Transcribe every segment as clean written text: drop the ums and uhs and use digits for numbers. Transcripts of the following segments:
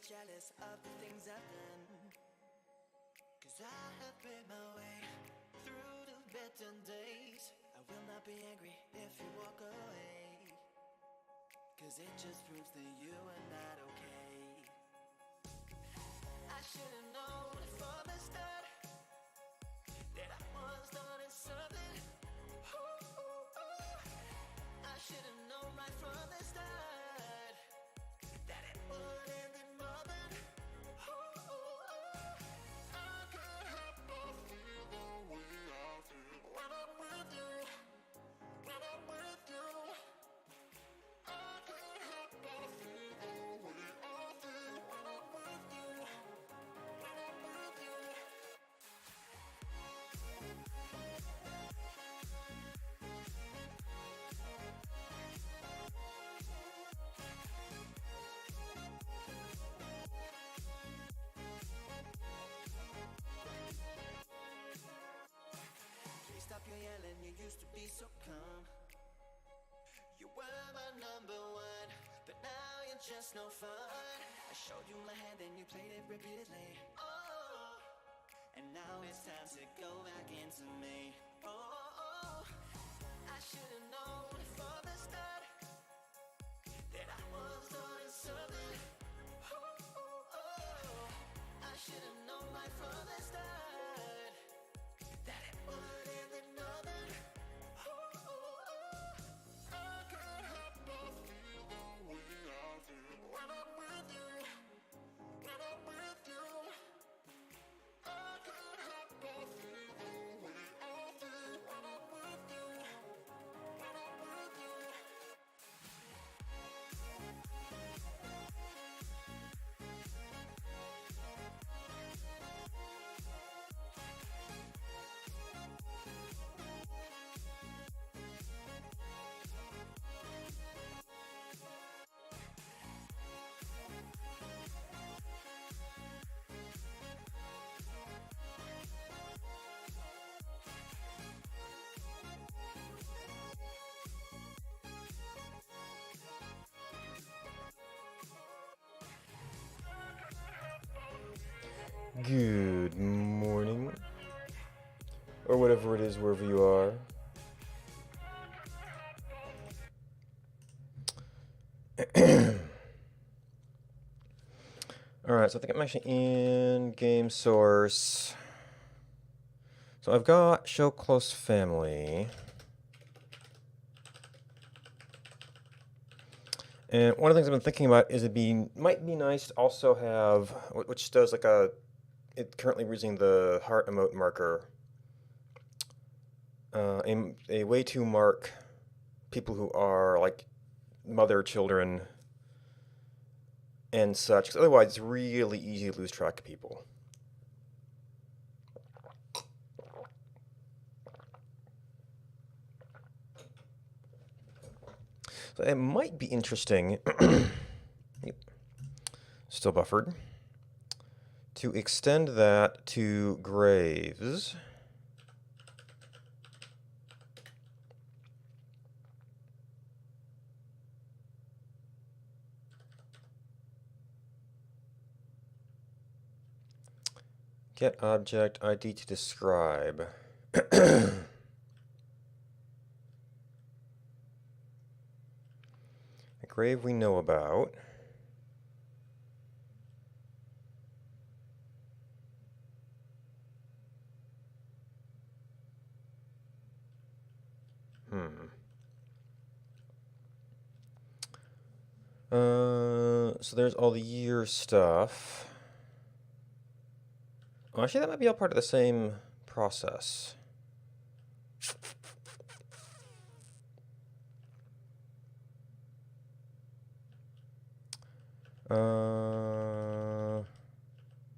jealous of the things I've done. Cause I have made my way through the better days. I will not be angry if you walk away. Cause it just proves that you are not okay. I should've known from the start that I was starting something. Ooh, ooh, ooh. I should've known right from the start that it would end in more than. Ooh, ooh, ooh. I can't help but feel the way I feel when I'm with you. When I'm with you, I can't help but feel the way I feel when I'm with you. When I'm with you. Please stop your yelling, you used to be so calm. You were my number one, but now you're just no fun. I showed you my hand and you played it repeatedly. Oh, and now it's time to go back into me. Oh, oh, oh. I should've known from the start that I was doing something. Oh, oh, oh. I should've known right from the start that it would end in nothing. Oh, oh, oh. I can't help but feel the way I feel when I'm with you. When I'm with you. I can't help but feel the way I feel when I'm with you. When I'm with you. Good morning, or whatever it is, wherever you are. Alright, so I think I'm actually in game source. So I've got show close family. And one of the things I've been thinking about is might be nice to also have, which does like it currently using the heart emote marker, a way to mark people who are like mother, children, and such, because otherwise it's really easy to lose track of people. So it might be interesting, yep, still buffered, to extend that to graves. Get object ID to describe. A grave we know about. So there's all the year stuff. Well, actually, that might be all part of the same process.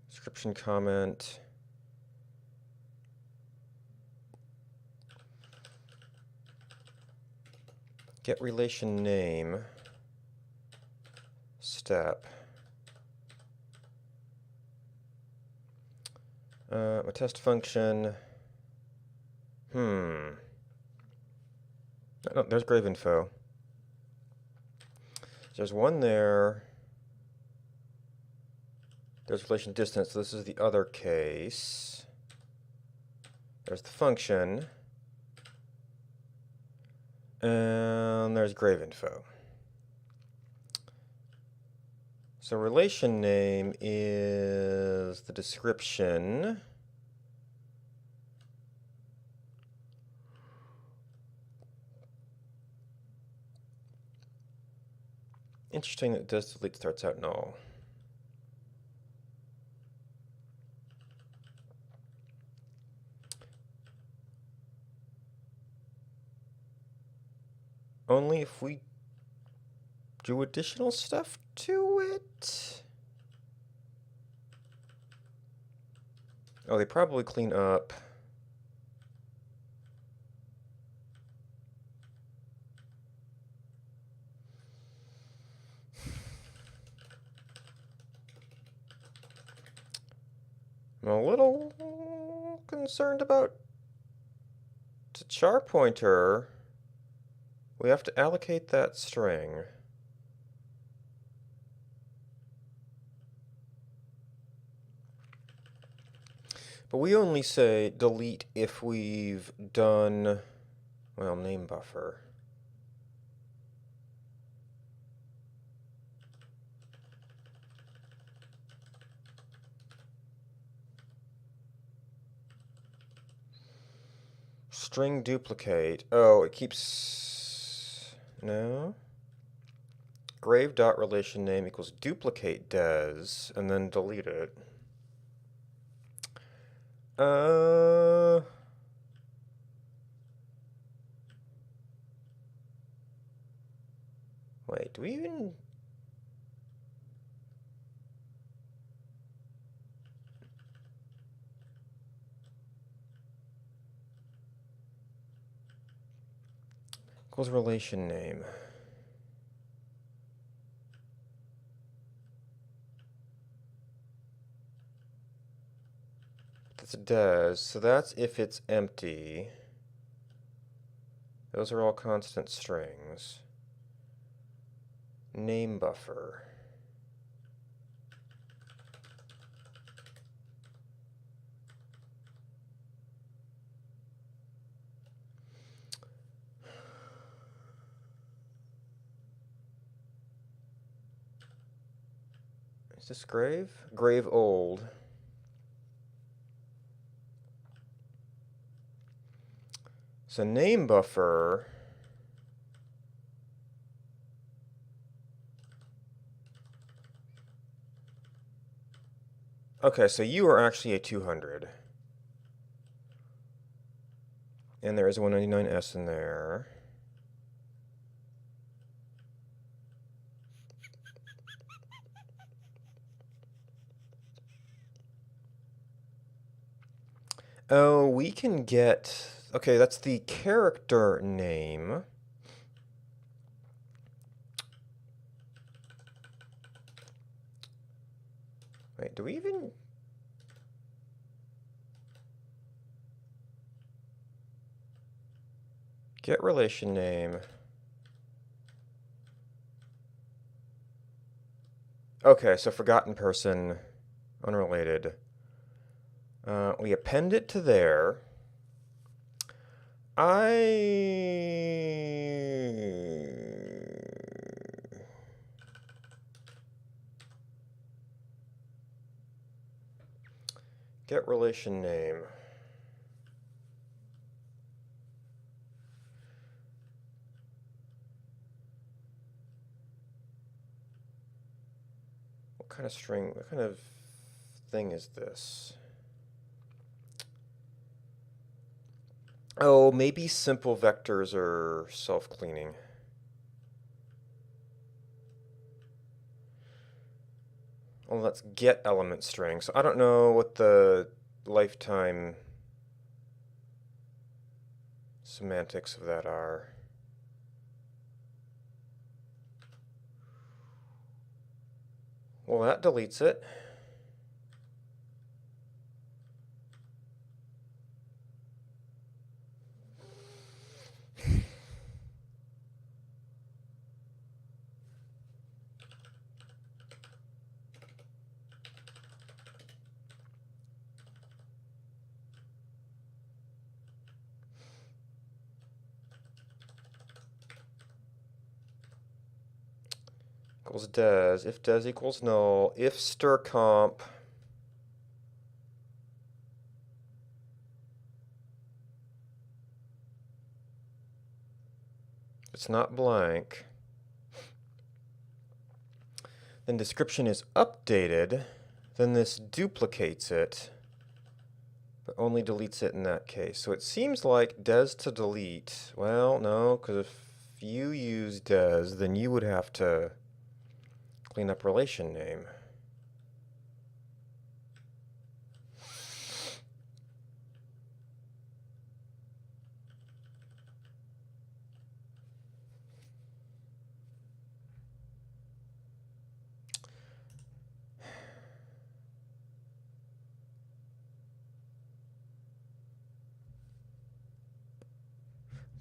Description comment. Get relation name. Step. A test function. No, there's grave info. There's one there. There's relation distance, so this is the other case. There's the function. And there's grave info. So relation name is the description. Interesting that does delete starts out null. Only if we do additional stuff to it? Oh, they probably clean up. I'm a little concerned about the char pointer. We have to allocate that string. But we only say delete if we've done, well, name buffer. String duplicate. Oh, it keeps, no. Grave dot relation name equals duplicate des, and then delete it. Wait, do we even... Equals relation name. That's a des, so that's if it's empty. Those are all constant strings. Name buffer. Is this grave? Grave old. So name buffer. Okay, so you are actually a 200. And there is a 199S in there. Oh, we can get... Okay, that's the character name. Wait, do we even... Get relation name. Okay, so forgotten person, unrelated. We append it to there. Get relation name. What kind of string, what kind of thing is this? Oh, maybe simple vectors are self-cleaning. Well, let's get element string. So I don't know what the lifetime semantics of that are. Well, that deletes it. equals does. If does equals null. If stir comp. It's not blank. Then description is updated. Then this duplicates it, but only deletes it in that case. So it seems like does to delete. Well, no, because if you use does, then you would have to clean up relation name.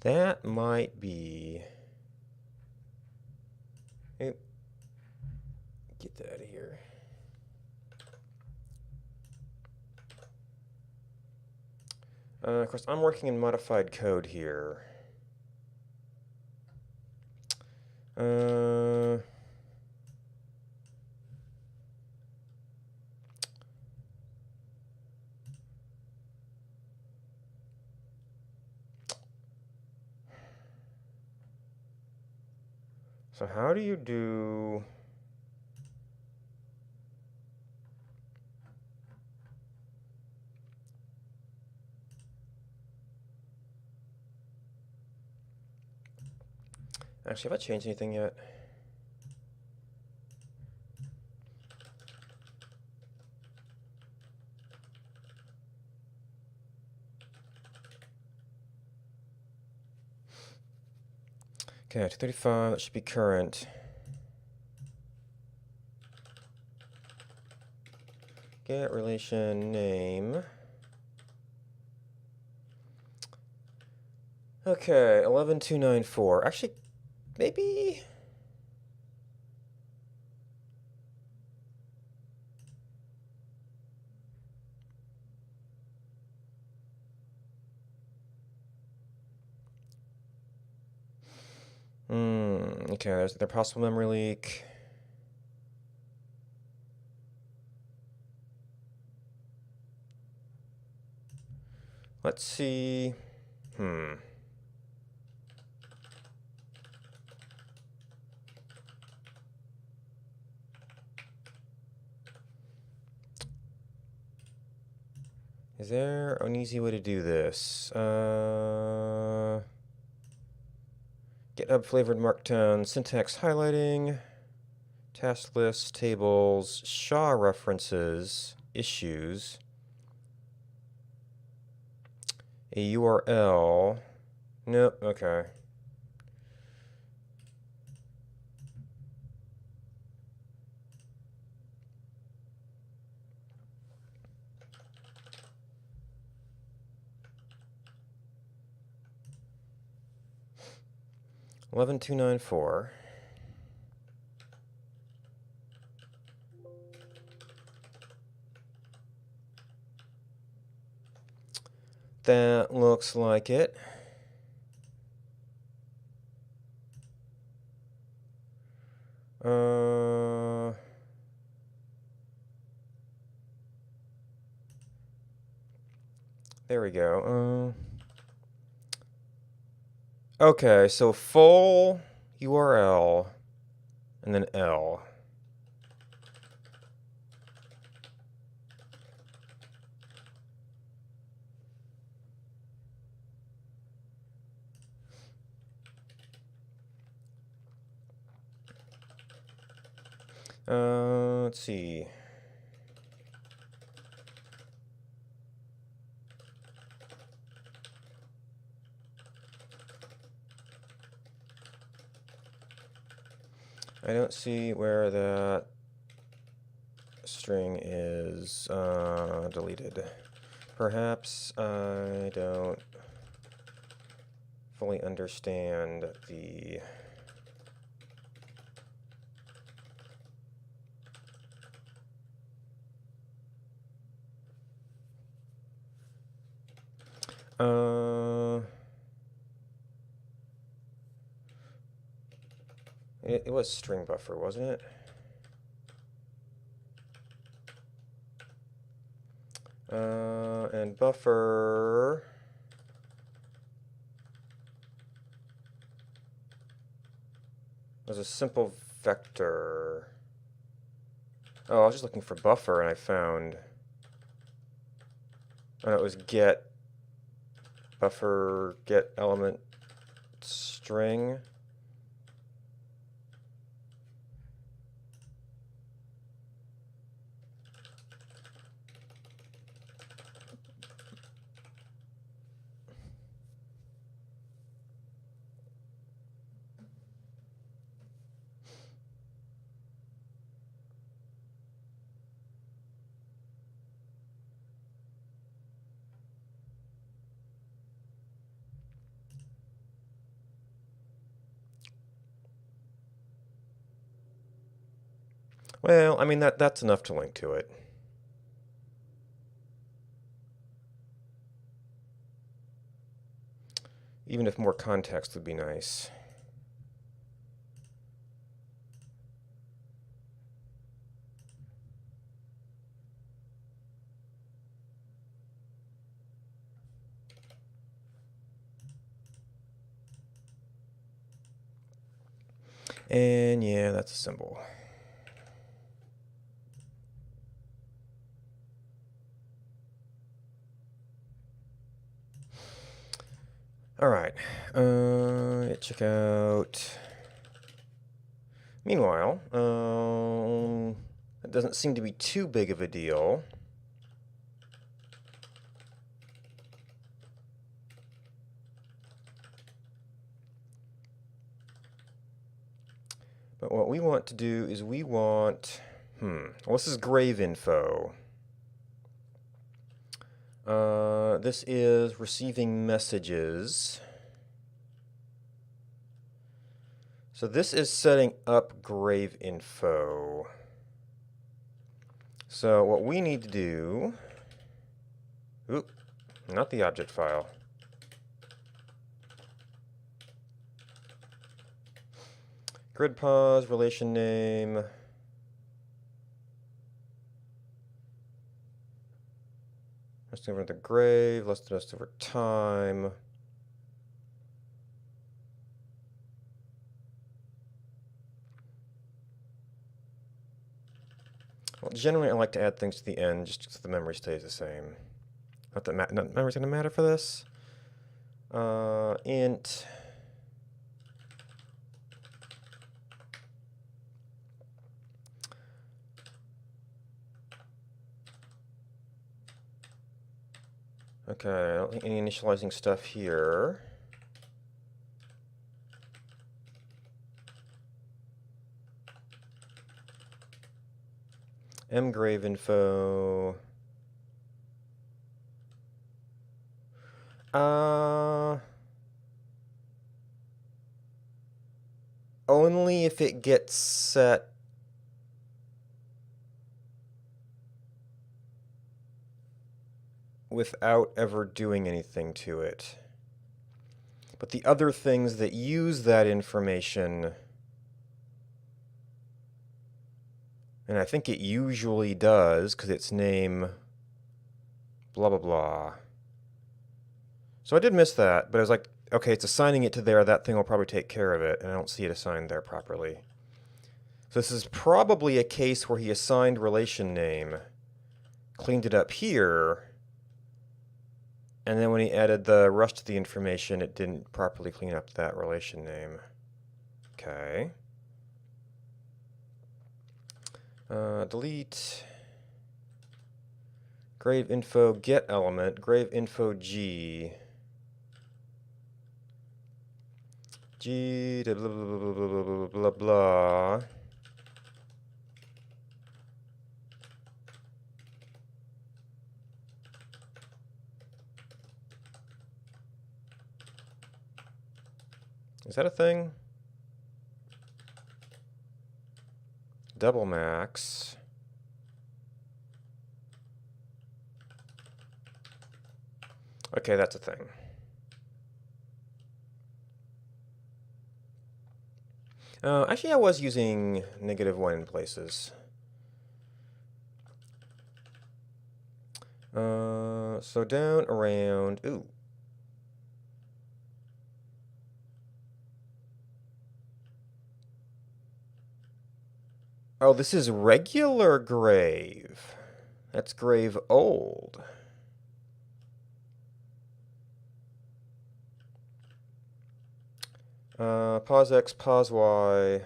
That might be... Oop. Get that out of here. Of course, I'm working in modified code here. So how do you do... Actually, have I changed anything yet? Okay, 235, that should be current. Get relation name. Okay, 11294. Actually, maybe... Okay, there's the possible memory leak. Let's see. 'Is there an easy way to do this? GitHub flavored markdown, syntax highlighting, task lists, tables, SHA references, issues, a URL. Nope, okay. Eleven two nine four. That looks like it. There we go. Okay, so full URL and then L. Let's see. I don't see where that string is deleted. Perhaps I don't fully understand the It was string buffer, wasn't it? And buffer was a simple vector. Oh, I was just looking for buffer and I found, oh, no, it was get buffer, get element string. Well, I mean, that's enough to link to it. Even if more context would be nice. And yeah, that's a symbol. All right, check out. Meanwhile, it doesn't seem to be too big of a deal. But what we want to do is we want, well, this is grave info. This is receiving messages. So this is setting up grave info. So what we need to do, oop, not the object file. Grid pause, relation name. Rest over the grave, less than rest over time. Well, generally I like to add things to the end just so the memory stays the same. Not that memory's going to matter for this. Int. Okay, I don't think any initializing stuff here. mgrave info. Only if it gets set without ever doing anything to it. But the other things that use that information, and I think it usually does because it's name blah blah blah. So I did miss that, but I was like, okay, it's assigning it to there, that thing will probably take care of it, and I don't see it assigned there properly. So this is probably a case where he assigned relation name, cleaned it up here, and then when he added the rest of the information, it didn't properly clean up that relation name. Okay. Delete. Grave info get element, grave info G. G to blah blah blah blah blah blah blah. Is that a thing? Double max. Okay, that's a thing. Actually, I was using -1 in places. So down around, ooh. Oh, this is regular grave. That's grave old. Pause X, pause Y.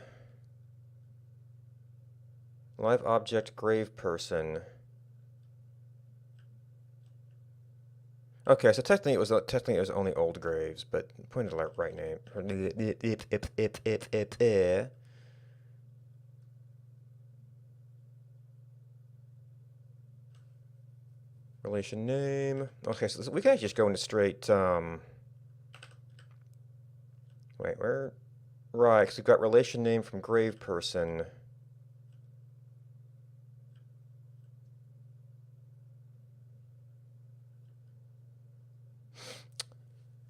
Live object, grave person. Okay, so technically it was only old graves, but pointed out right name. Relation name. Okay, so we can actually just go into straight. Wait, where? Right, because we've got relation name from grave person.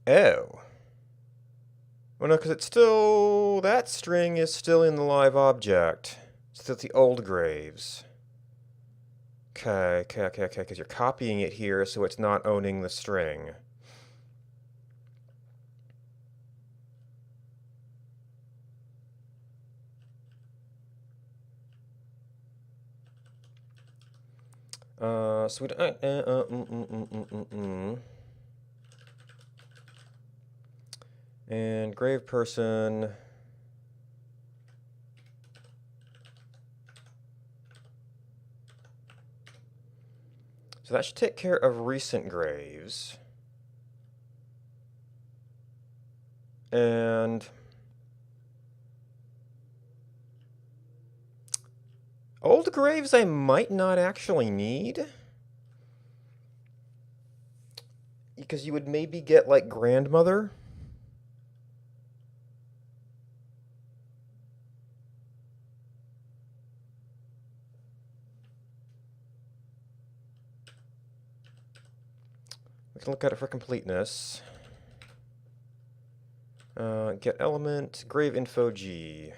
Oh. Well, no, because it's still, that string is still in the live object. So it's the old graves. Okay, because you're copying it here, so it's not owning the string. So we don't, and grave person. So that should take care of recent graves. And old graves I might not actually need. Because you would maybe get like grandmother. We can look at it for completeness. Get element, grave info G.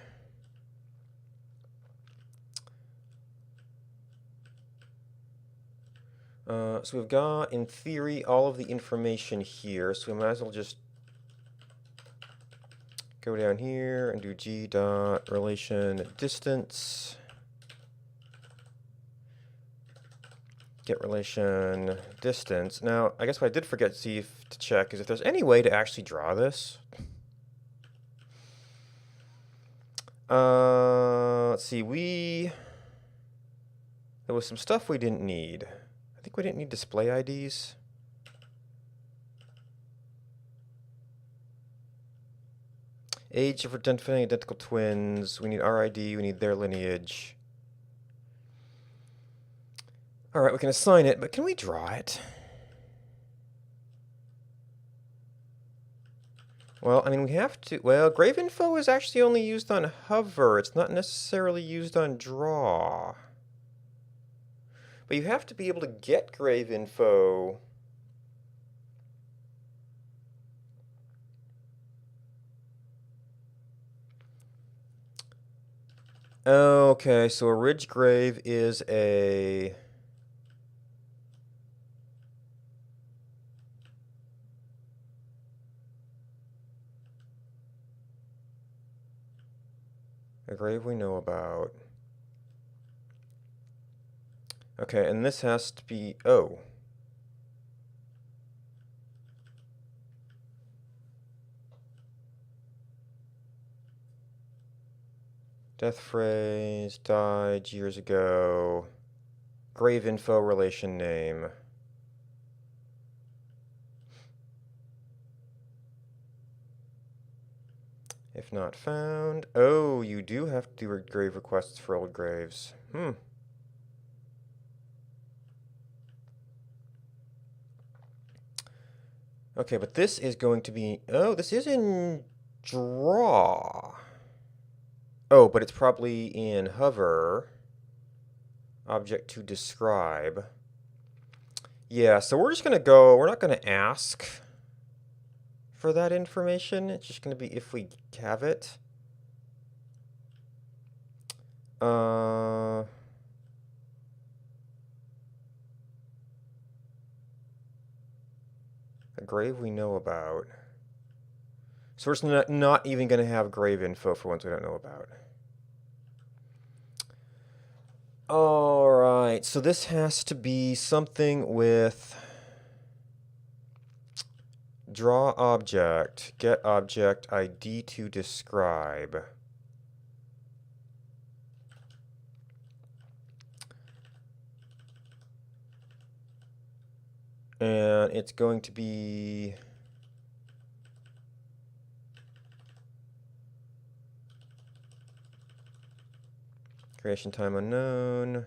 So we've got, in theory, all of the information here, so we might as well just go down here and do G dot relation distance. Get relation distance. Now, I guess what I did forget to check is if there's any way to actually draw this. Let's see, there was some stuff we didn't need. I think we didn't need display IDs. Age of identifying identical twins. We need RID, we need their lineage. Alright, we can assign it, but can we draw it? Well, I mean, we have to. Well, grave info is actually only used on hover. It's not necessarily used on draw. But you have to be able to get grave info. Okay, so a ridge grave is a grave we know about. Okay, and this has to be, oh. Death phrase, died years ago. Grave info, relation name. If not found. Oh, you do have to do grave requests for old graves. Okay, but this is going to be... Oh, this is in draw. Oh, but it's probably in hover. Object to describe. Yeah, so we're just going to go... We're not going to ask for that information. It's just going to be if we have it. A grave we know about. So we're just not even going to have grave info for ones we don't know about. Alright, so this has to be something with draw object, get object ID to describe. And it's going to be creation time unknown.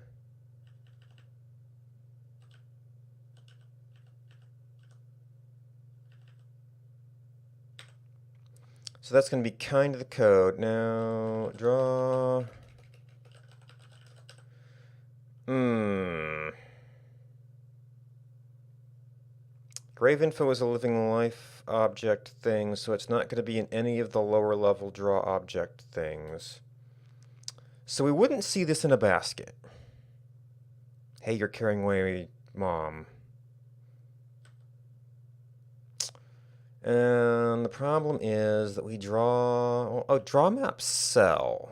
So that's going to be kind of the code. Now, draw. Grave info is a living life object thing, so it's not going to be in any of the lower level draw object things. So we wouldn't see this in a basket. Hey, you're carrying away mom. And the problem is that we draw... Oh, draw map cell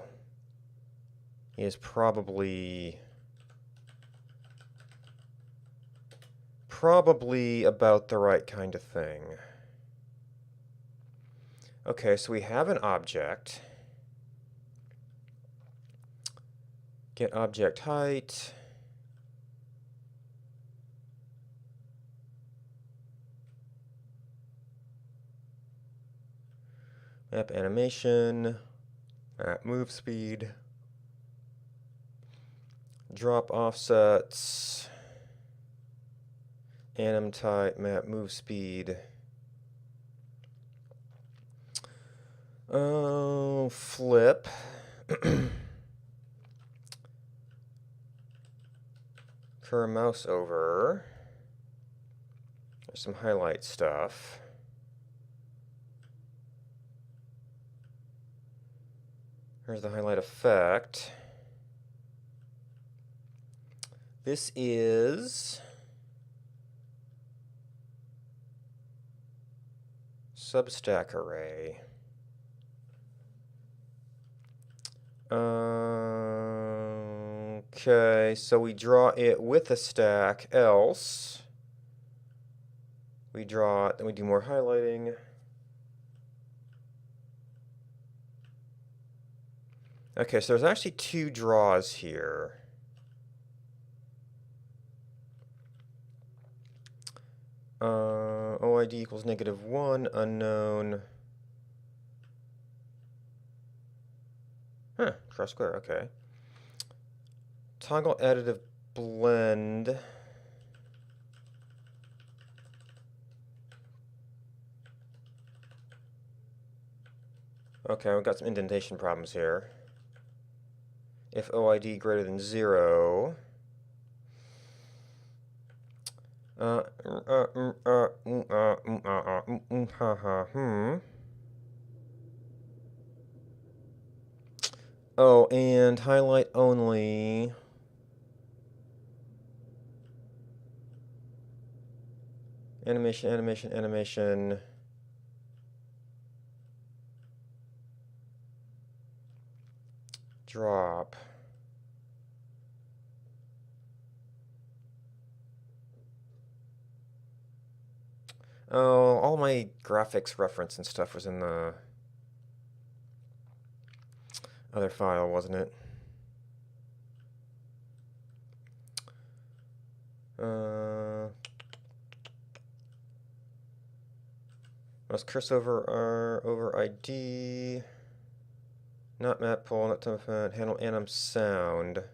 is probably about the right kind of thing. Okay, so we have an object. Get object height. Map animation. Map move speed. Drop offsets. Anim type, map move speed. Oh, flip. Curve mouse over. There's some highlight stuff. Here's the highlight effect. This is substack array. Okay, so we draw it with a stack, else we draw it, then we do more highlighting. Okay, so there's actually two draws here. OID equals -1, unknown. Cross square, okay. Toggle additive blend. Okay, we've got some indentation problems here. If OID greater than 0. Oh, and highlight only. Animation, animation, animation. Drop. Oh, all my graphics reference and stuff was in the other file, wasn't it? Must curse over ID. Not map poll, not time event, handle anim sound.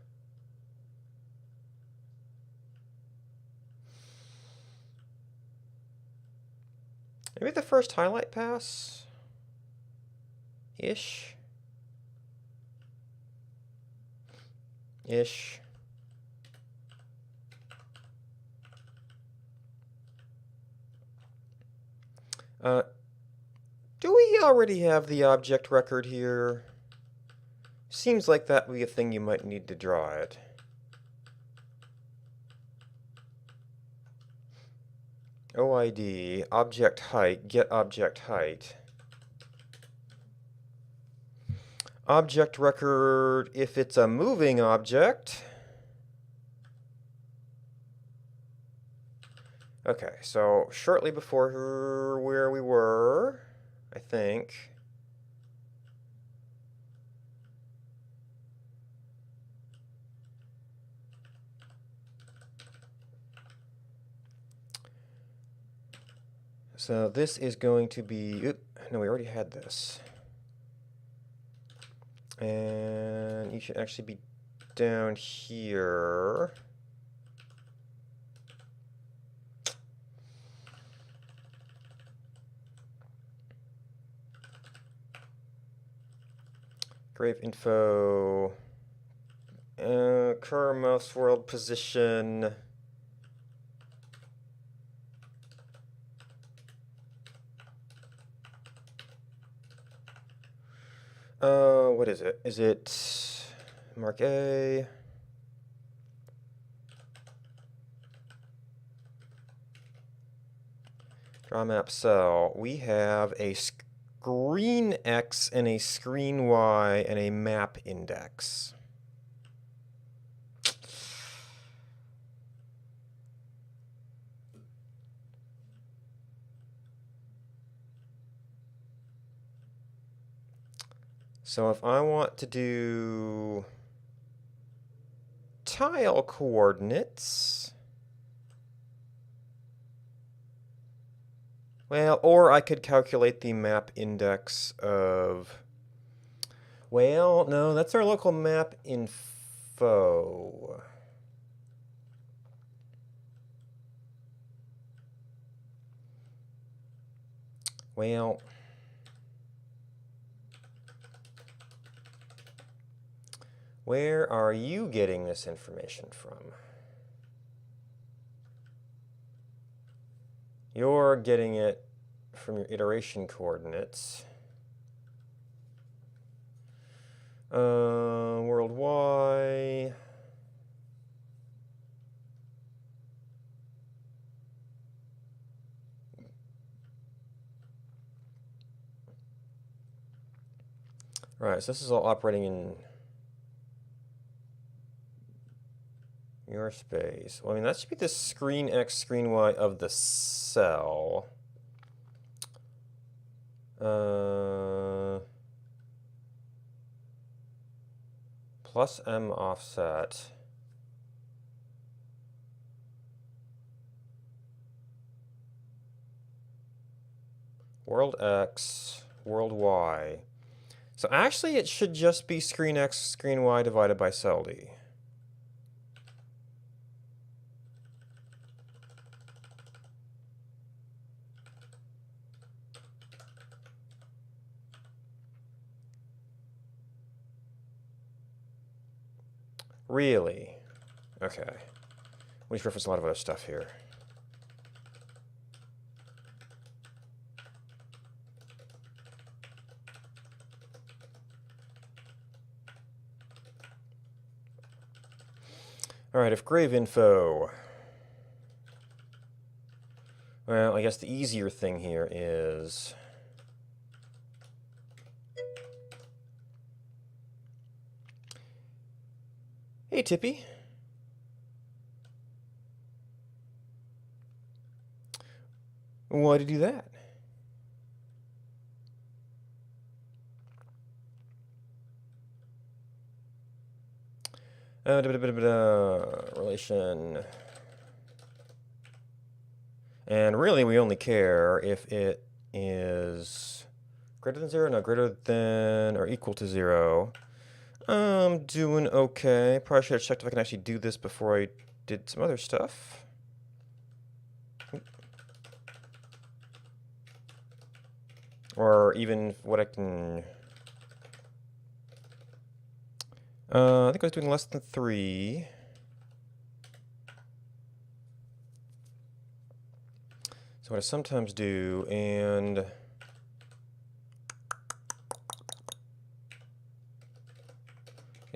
Maybe the first highlight pass? Ish. Do we already have the object record here? Seems like that would be a thing you might need to draw it. OID, object height, get object height. Object record, if it's a moving object. Okay, so shortly before where we were, I think. So this is going to be, no, we already had this. And you should actually be down here. Grave info, current mouse world position. What is it? Is it Mark A? Draw map cell. We have a screen X and a screen Y and a map index. So if I want to do tile coordinates, well, or I could calculate the map index of, well, no, that's our local map info. Well, where are you getting this information from? You're getting it from your iteration coordinates. World Y. Right, so this is all operating in your space. Well, I mean, that should be the screen X, screen Y of the cell. Plus M offset. World X, world Y. So actually it should just be screen X, screen Y divided by cell D. Really? Okay. We should reference a lot of other stuff here. All right, if grave info. Well, I guess the easier thing here is hey, Tippy. Why did you do that? Relation. And really, we only care if it is greater than 0, not greater than or equal to 0. I'm doing okay. Probably should have checked if I can actually do this before I did some other stuff. Or even what I can... I think I was doing less than 3. So what I sometimes do, and...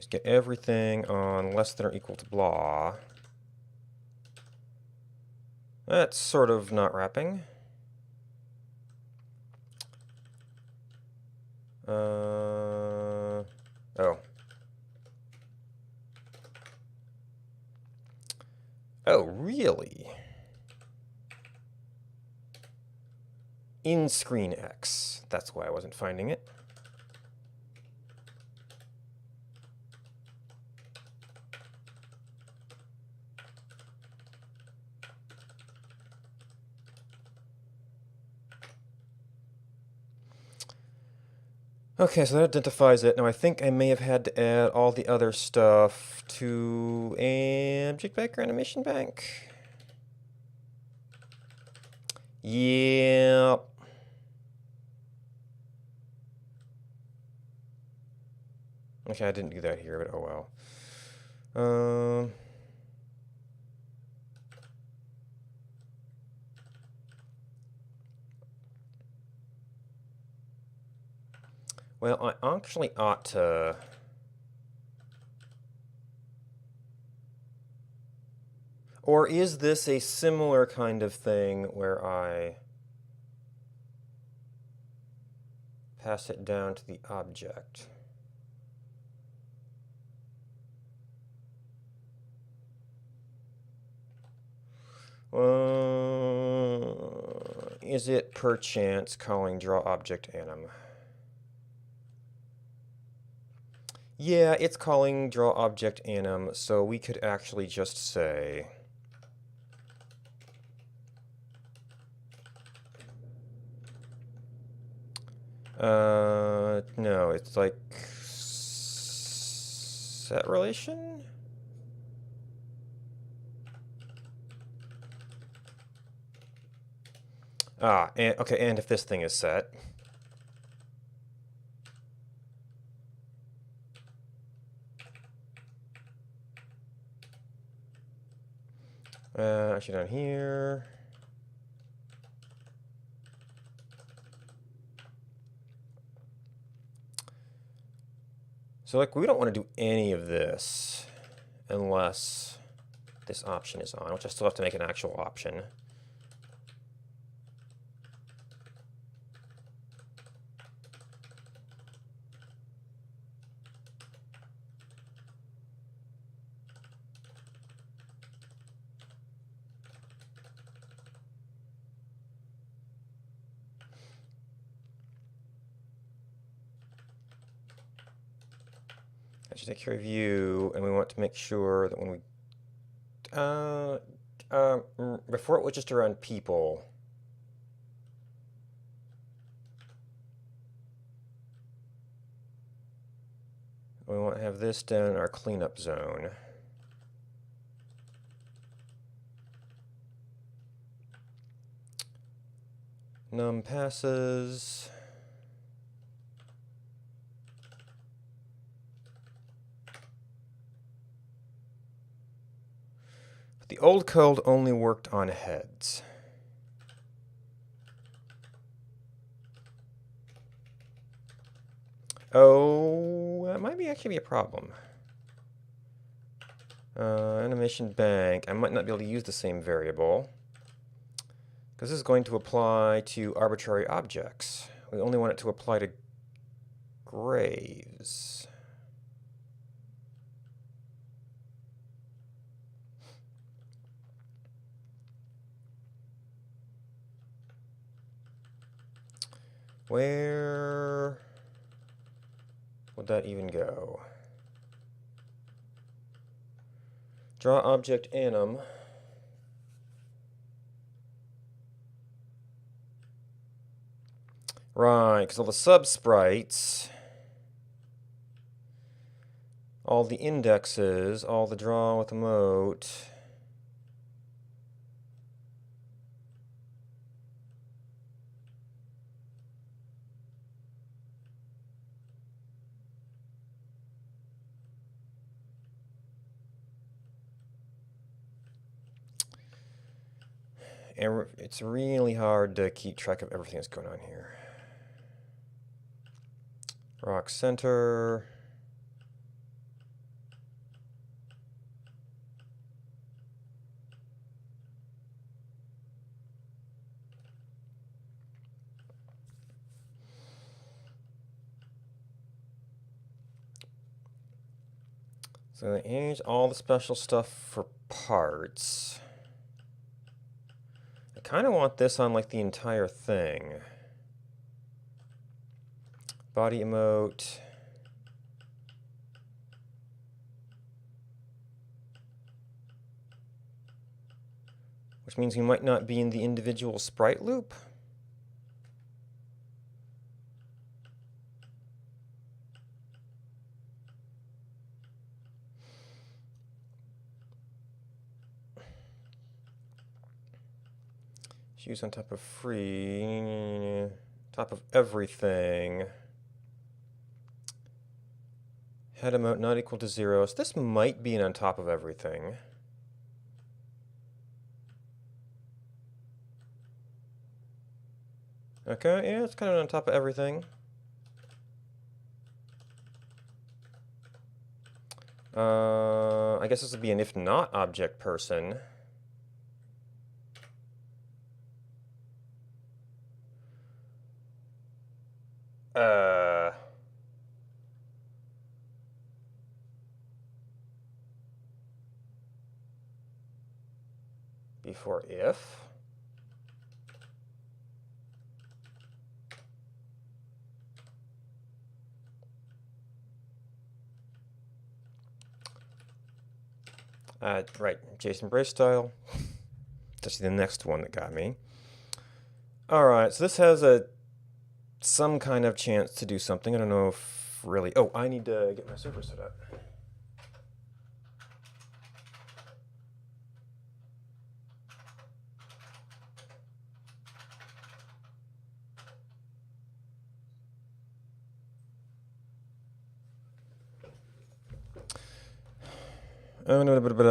Just get everything on less than or equal to blah. That's sort of not wrapping. Oh. Oh, really? In screen X. That's why I wasn't finding it. Okay, so that identifies it. Now I think I may have had to add all the other stuff to Object Bank or Animation Bank. Yep. Okay, I didn't do that here, but oh well. Well, I actually ought to... Or is this a similar kind of thing where I pass it down to the object? Is it perchance calling draw object anim? Yeah, it's calling draw object anim, so we could actually just say no, it's like set relation? And okay, and if this thing is set. Actually down here. So like we don't want to do any of this unless this option is on, which I still have to make an actual option. That should take care of you, and we want to make sure that when we before it was just around people. We want to have this down in our cleanup zone. Num passes. But the old code only worked on heads. Oh, that might actually be a problem. Animation bank. I might not be able to use the same variable, because this is going to apply to arbitrary objects. We only want it to apply to graves. Where would that even go? Draw object anim. Right, because all the subsprites, all the indexes, all the draw with emote, and it's really hard to keep track of everything that's going on here. Rock center. So here's all the special stuff for parts. I kind of want this on like the entire thing. Body emote. Which means we might not be in the individual sprite loop. Use on top of free, top of everything. Head emote not equal to 0. So this might be an on top of everything. Okay, yeah, it's kind of on top of everything. I guess this would be an if not object person. Before if. Right, Jason Brace style. That's the next one that got me. All right, so this has some kind of chance to do something. I don't know if really. Oh, I need to get my server set up. Oh, no, I probably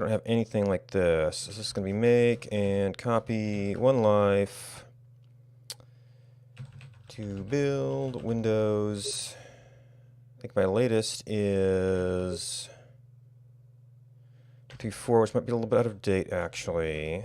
don't have anything like this. This is going to be make and copy one life to build Windows. I think my latest is 234, which might be a little bit out of date actually.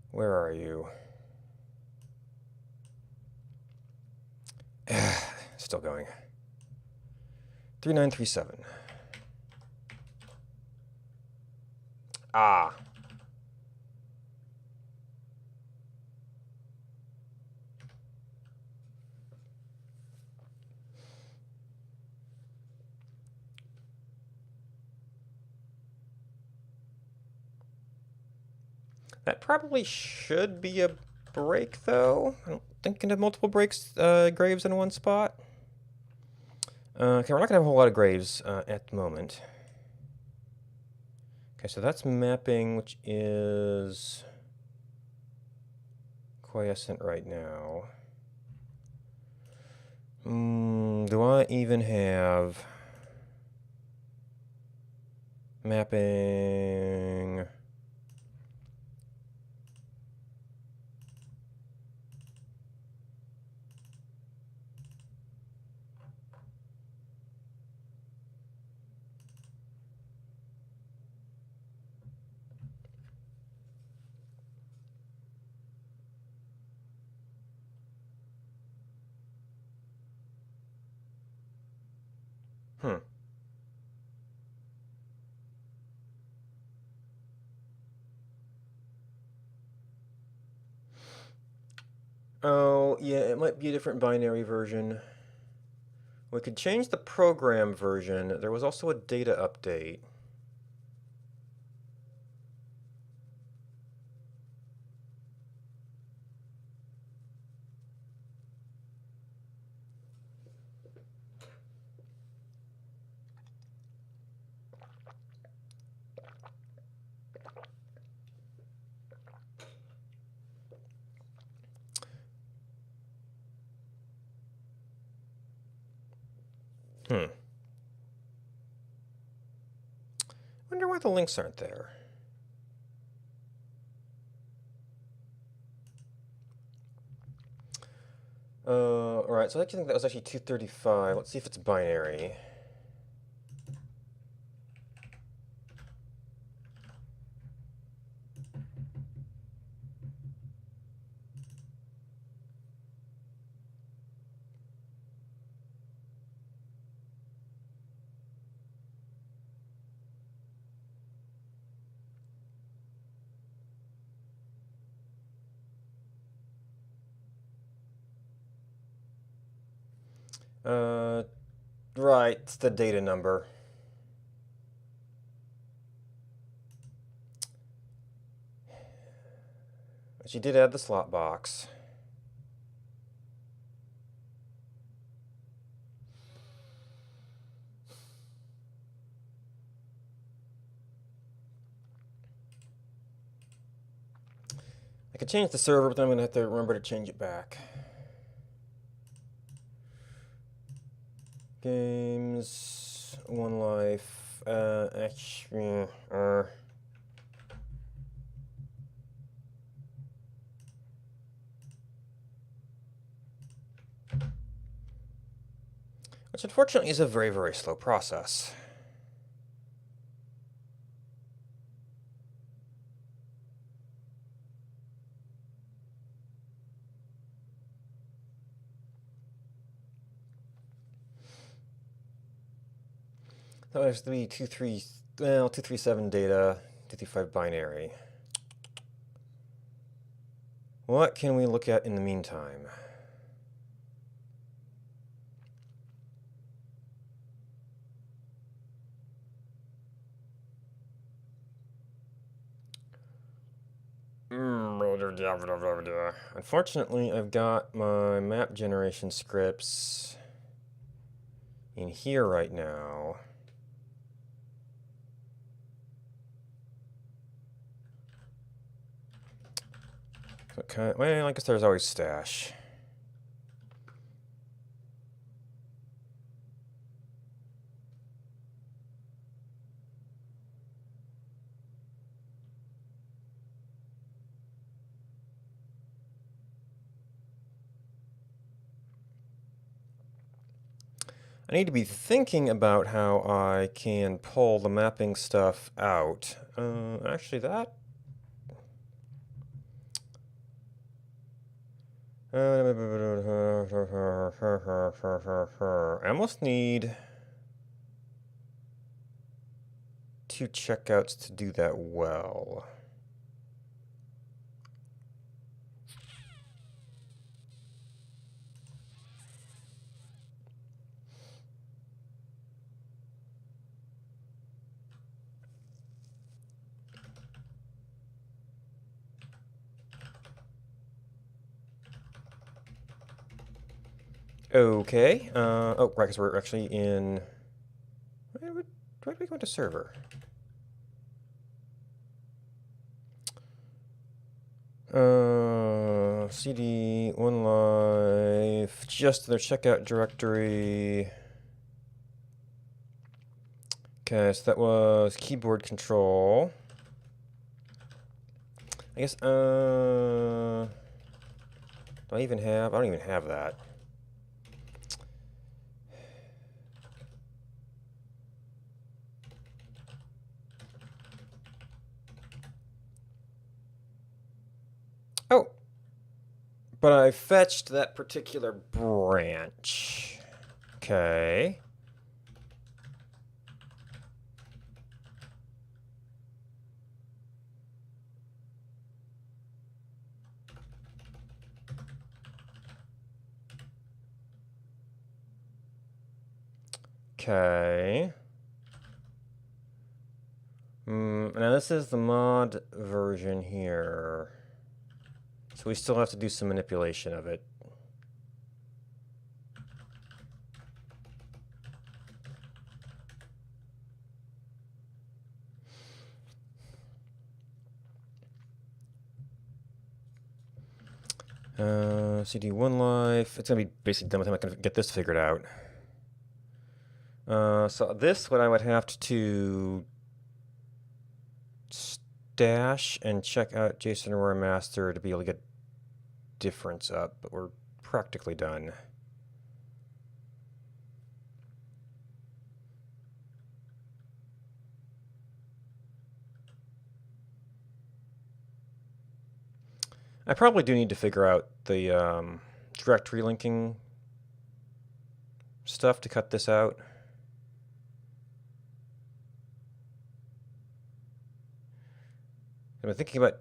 Where are you? Still going. 3937. Ah. That probably should be a break, though. I don't think you can have multiple breaks, graves in one spot. Okay, we're not going to have a whole lot of graves at the moment. Okay, so that's mapping, which is quiescent right now. Do I even have mapping? Oh, yeah, it might be a different binary version. We could change the program version. There was also a data update. Wonder why the links aren't there. Alright, so I actually think that was actually 235. Let's see if it's binary. Right, it's the data number. But she did add the slot box. I could change the server, but then I'm going to have to remember to change it back. Games, One Life, which unfortunately is a very, very slow process. That has to be 237 data, 235 binary. What can we look at in the meantime? Unfortunately, I've got my map generation scripts in here right now. So well, I guess there's always stash. I need to be thinking about how I can pull the mapping stuff out. Actually, that... I almost need 2 checkouts to do that well. Okay. Oh, right, because we're actually in... Where did we go into server? CD, One Life, just their checkout directory. Okay, so that was keyboard control. I guess, do I even have? I don't even have that. Oh, but I fetched that particular branch. Okay. Okay. Now this is the mod version here. So we still have to do some manipulation of it. CD One Life. It's gonna be basically done by the time I can get this figured out. So this one I would have to stash and check out JSON Aurora Master to be able to get difference up, but we're practically done. I probably do need to figure out the directory linking stuff to cut this out. I'm thinking about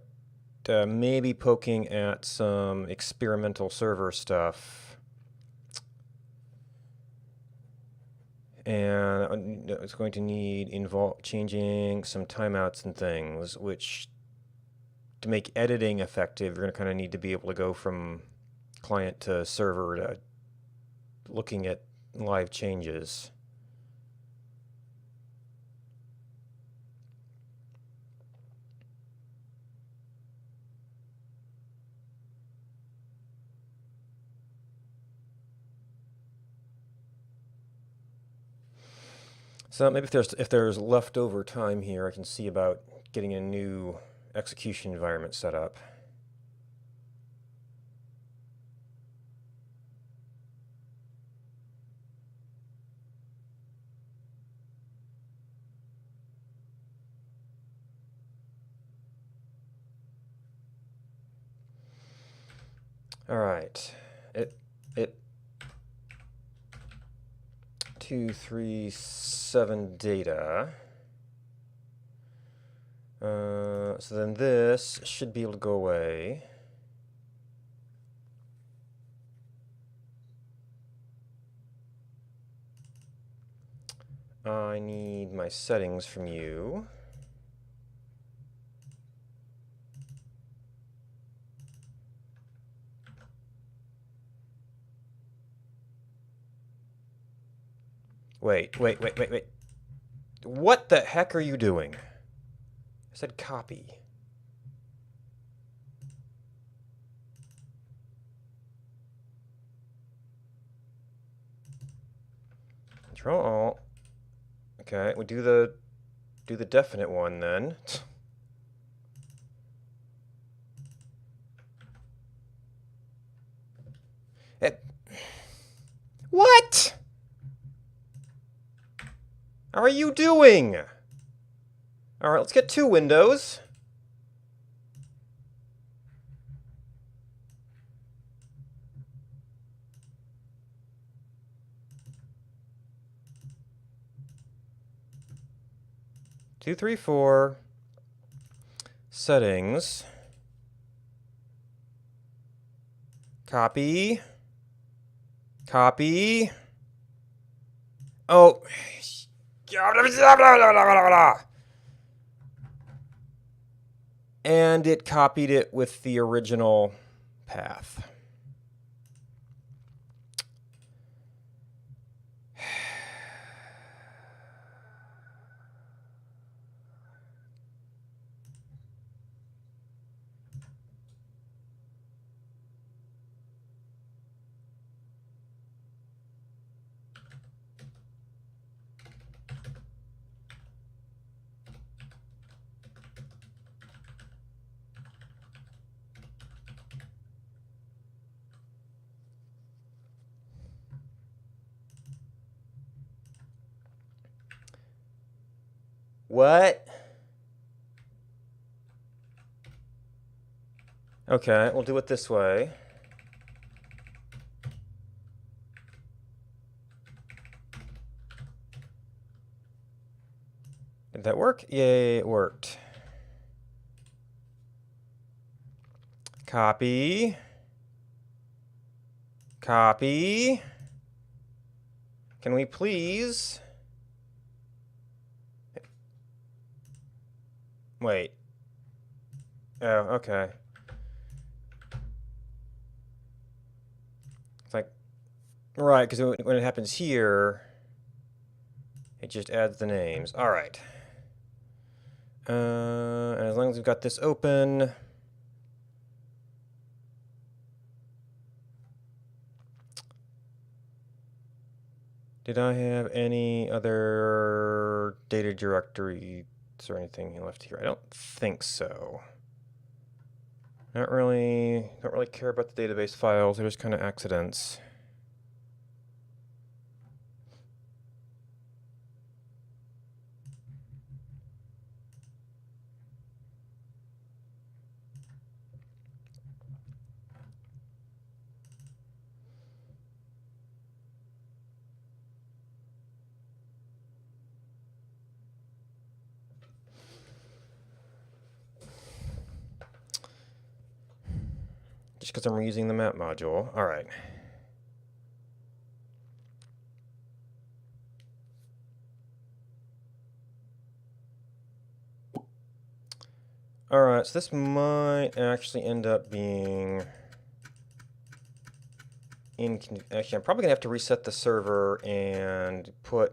maybe poking at some experimental server stuff. And it's going to need changing some timeouts and things, which to make editing effective, you're going to kind of need to be able to go from client to server to looking at live changes. So maybe if there's leftover time here, I can see about getting a new execution environment set up. All right, it 237 data. So then this should be able to go away. I need my settings from you. Wait. What the heck are you doing? I said copy. Control Alt. Okay, we do the definite one then. What are you doing? All right, let's get 2 windows. Two, three, four. Settings. Copy. Copy. Oh. And it copied it with the original path. What? Okay, we'll do it this way. Did that work? Yay, it worked. Copy. Copy. Can we please? Wait. Oh, okay. It's like, right, because when it happens here, it just adds the names. All right. And as long as we've got this open, Did I have any other data directories or anything left here? I don't think so. Don't really care about the database files. They're just kind of accidents. Just because I'm reusing the map module. All right. All right, so this might actually end up being actually, I'm probably gonna have to reset the server and put,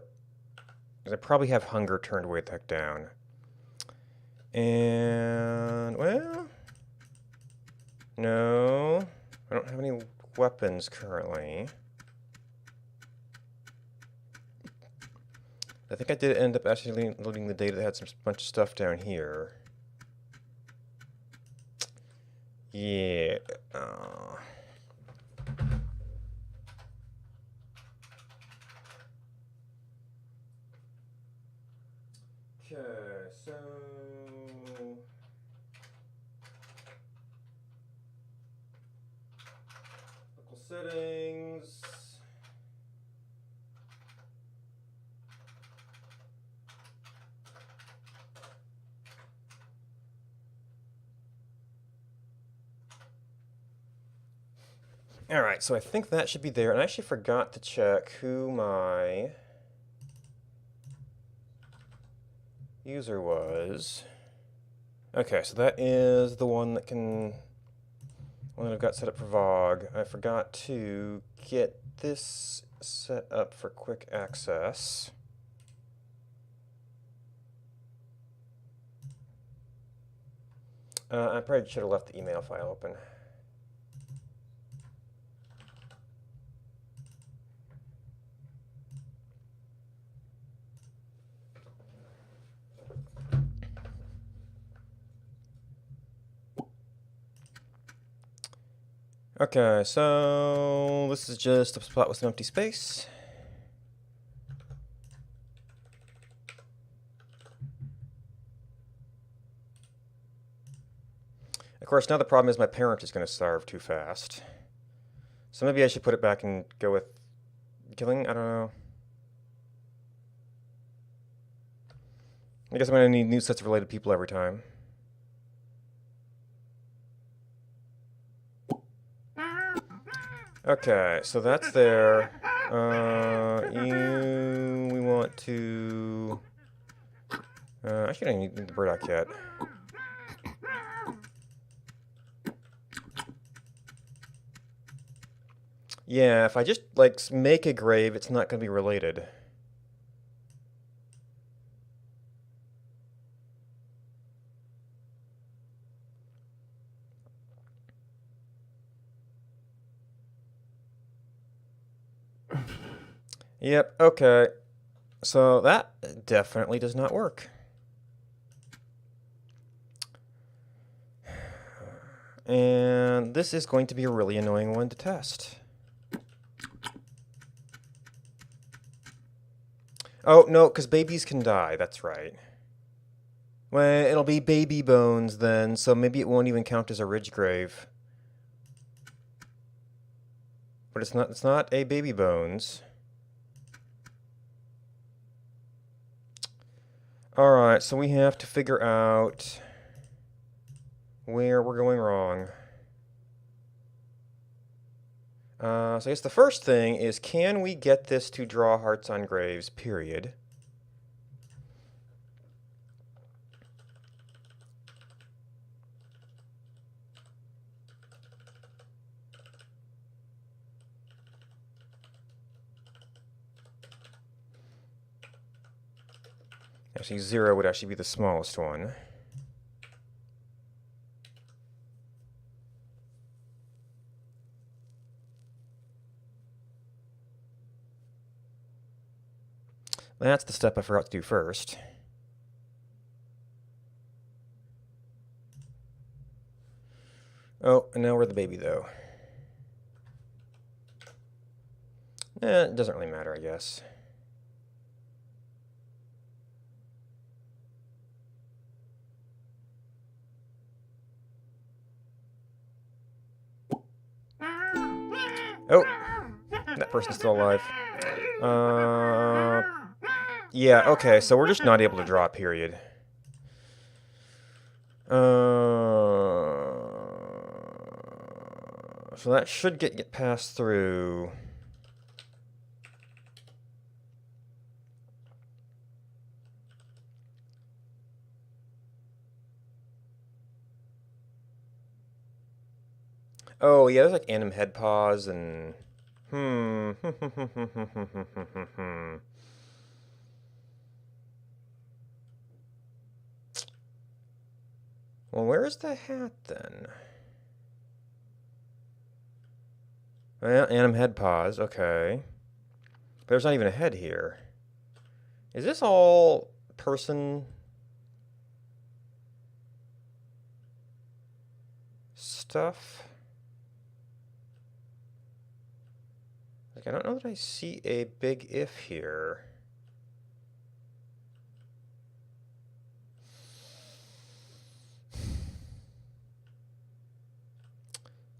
because I probably have hunger turned way the heck down. And, well, no, I don't have any weapons currently. I think I did end up actually loading the data that had some bunch of stuff down here. Yeah. Okay, so local settings. All right, so I think that should be there. And I actually forgot to check who my user was. Okay, so that is the one that I've got set up for VOG. I forgot to get this set up for quick access. I probably should have left the email file open. Okay, so this is just a spot with some empty space. Of course, now the problem is my parent is going to starve too fast. So maybe I should put it back and go with killing? I don't know. I guess I'm going to need new sets of related people every time. Okay, so that's there. We want to... actually, I don't need the burdock yet. Yeah, if I just, like, make a grave, it's not going to be related. Yep, okay. So that definitely does not work. And this is going to be a really annoying one to test. Oh, no, because babies can die, that's right. Well, it'll be baby bones then, so maybe it won't even count as a ridge grave. But it's not a baby bones. Alright, so we have to figure out where we're going wrong. So I guess the first thing is, can we get this to draw hearts on graves, period? Actually, 0 would actually be the smallest one. That's the step I forgot to do first. Oh, and now we're the baby, though. It doesn't really matter, I guess. Oh, that person's still alive. Yeah, okay, so we're just not able to draw, period. So that should get passed through. Oh, yeah, there's like anim head pause and... Well, where's the hat, then? Well, anim head pause, okay. But there's not even a head here. Is this all person stuff? Like, I don't know that I see a big if here.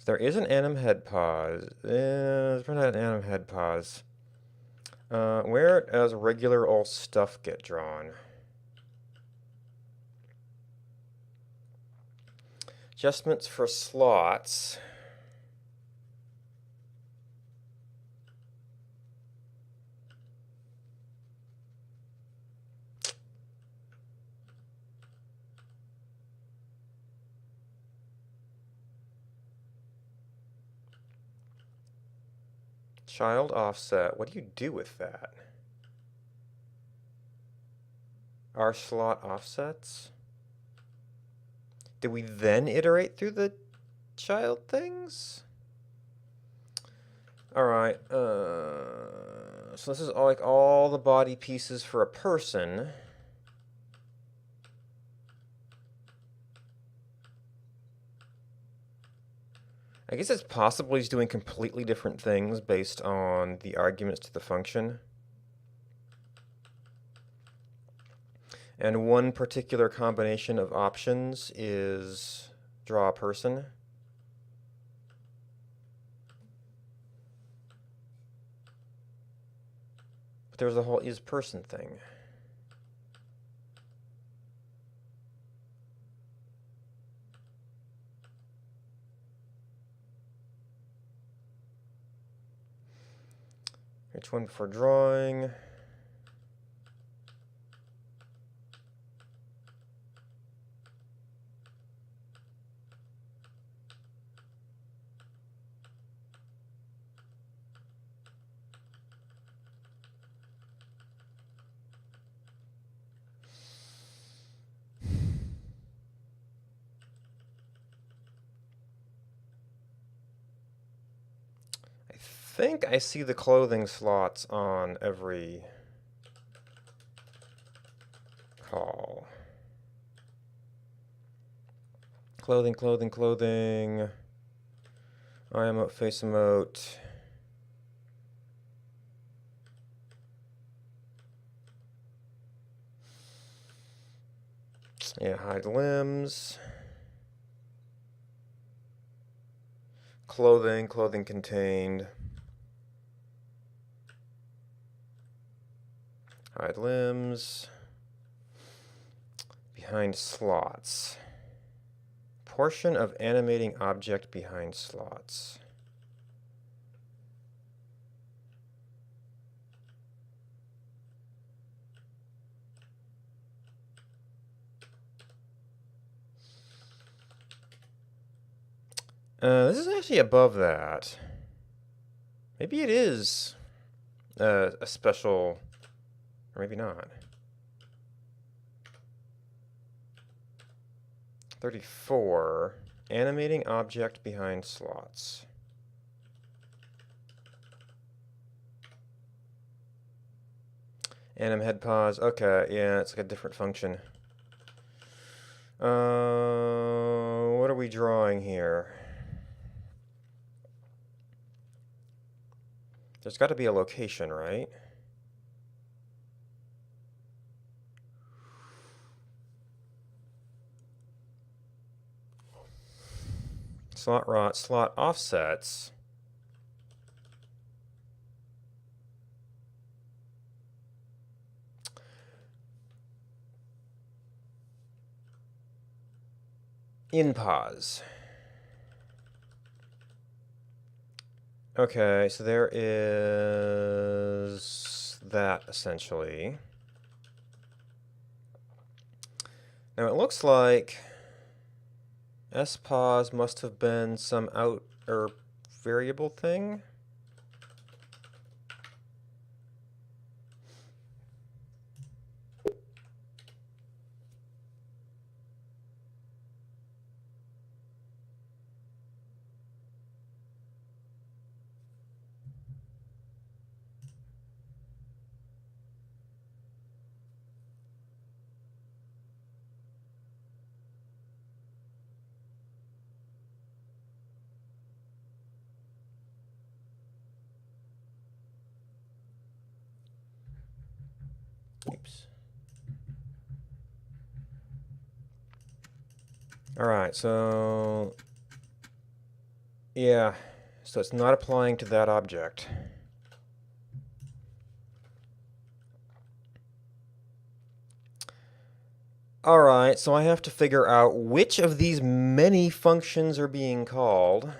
There is an anim head pause. There's not an anim head pause. Where does regular old stuff get drawn? Adjustments for slots. Child offset. What do you do with that? Are slot offsets? Did we then iterate through the child things? Alright, so this is like all the body pieces for a person. I guess it's possible he's doing completely different things based on the arguments to the function. And one particular combination of options is draw a person. But there's the whole is person thing. Which one before drawing? I think I see the clothing slots on every call. Clothing, clothing, clothing. Eye emote, face emote. Yeah, hide limbs. Clothing, clothing contained. Hide limbs. Behind slots. Portion of animating object behind slots. This is actually above that. Maybe it is a special, or maybe not. 34, animating object behind slots. Anim head pause. Okay, yeah, it's like a different function. What are we drawing here? There's got to be a location, right? Slot offsets. In pause. Okay, so there is that essentially. Now it looks like spause must have been some outer variable thing. Oops. All right, so yeah, so it's not applying to that object. All right, so I have to figure out which of these many functions are being called.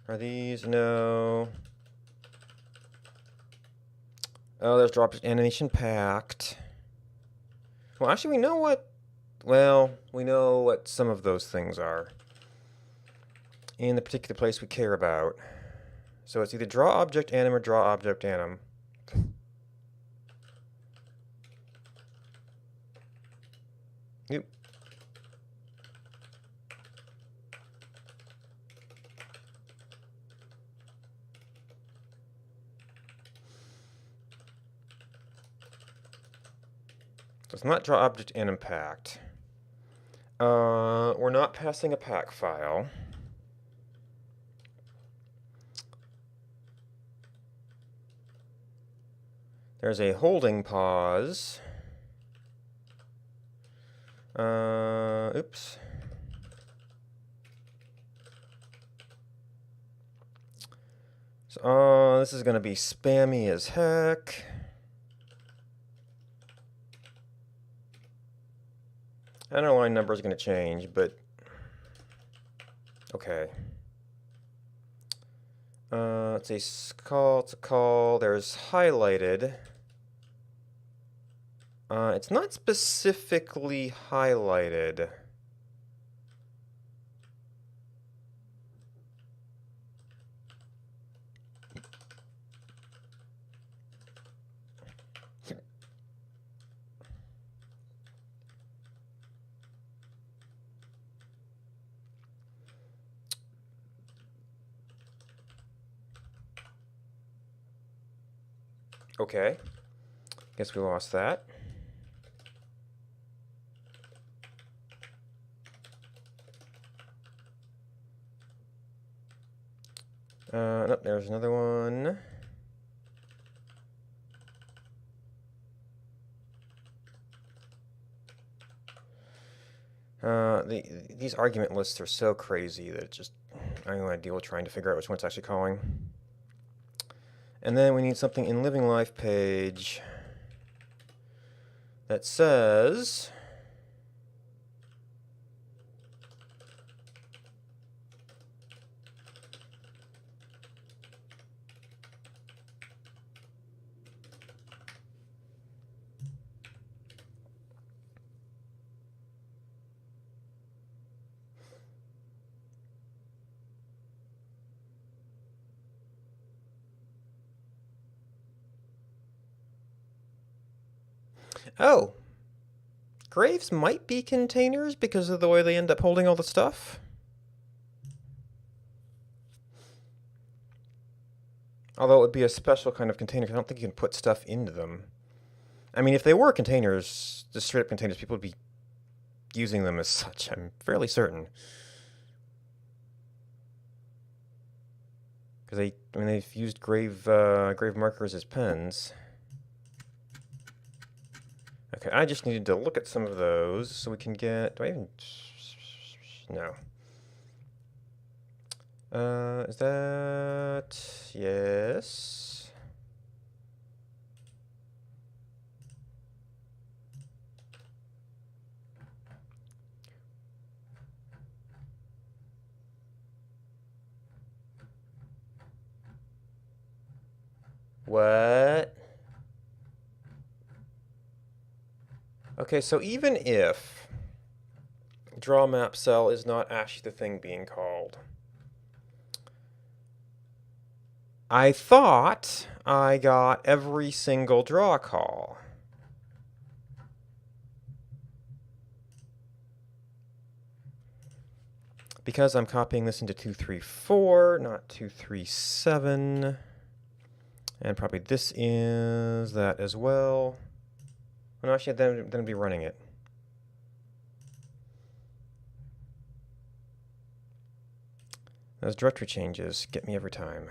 Are these? No. Oh, there's drop animation packed. Well, actually, we know what. Well, we know what some of those things are in the particular place we care about. So it's either draw object anim or draw object anim. Yep. So it's not draw object anim packed. We're not passing a pack file. There's a holding pause. Oops. So, this is going to be spammy as heck. I know line number is going to change, but okay. It's a call. It's a call. There's highlighted. It's not specifically highlighted. Okay. Guess we lost that. Nope, there's another one. These argument lists are so crazy that it just, I don't want to deal with trying to figure out which one's actually calling. And then we need something in living life page that says oh, graves might be containers because of the way they end up holding all the stuff. Although it would be a special kind of container, 'cause I don't think you can put stuff into them. I mean, if they were containers, just straight up containers, people would be using them as such, I'm fairly certain. Because they've used grave markers as pens. Okay, I just needed to look at some of those so we can get, do I even, no. Is that, yes. What? Okay, so even if draw map cell is not actually the thing being called, I thought I got every single draw call. Because I'm copying this into 234, not 237. And probably this is that as well. No, actually, then I'd be running it. Those directory changes get me every time.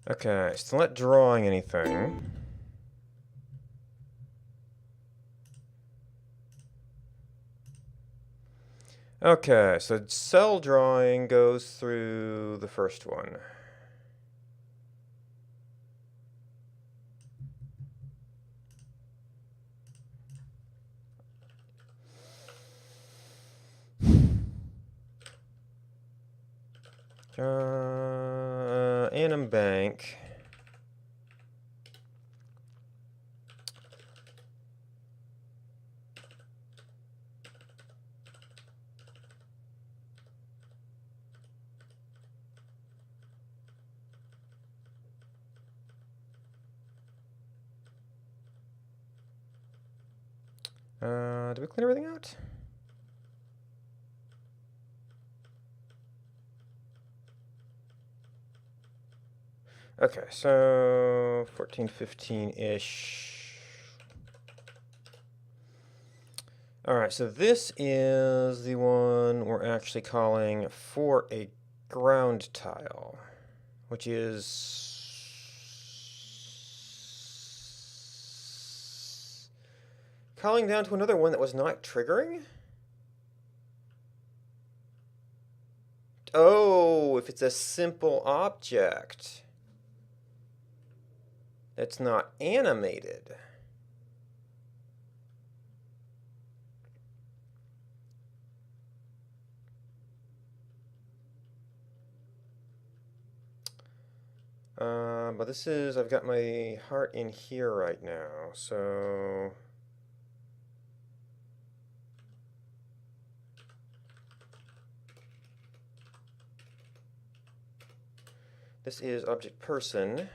Okay, still not drawing anything. Okay, so cell drawing goes through the first one. Anim Bank. Did we clean everything out? Okay, so 14, 15-ish. All right, so this is the one we're actually calling for a ground tile, which is calling down to another one that was not triggering? Oh, if it's a simple object that's not animated. But this is, I've got my heart in here right now, so this is object person.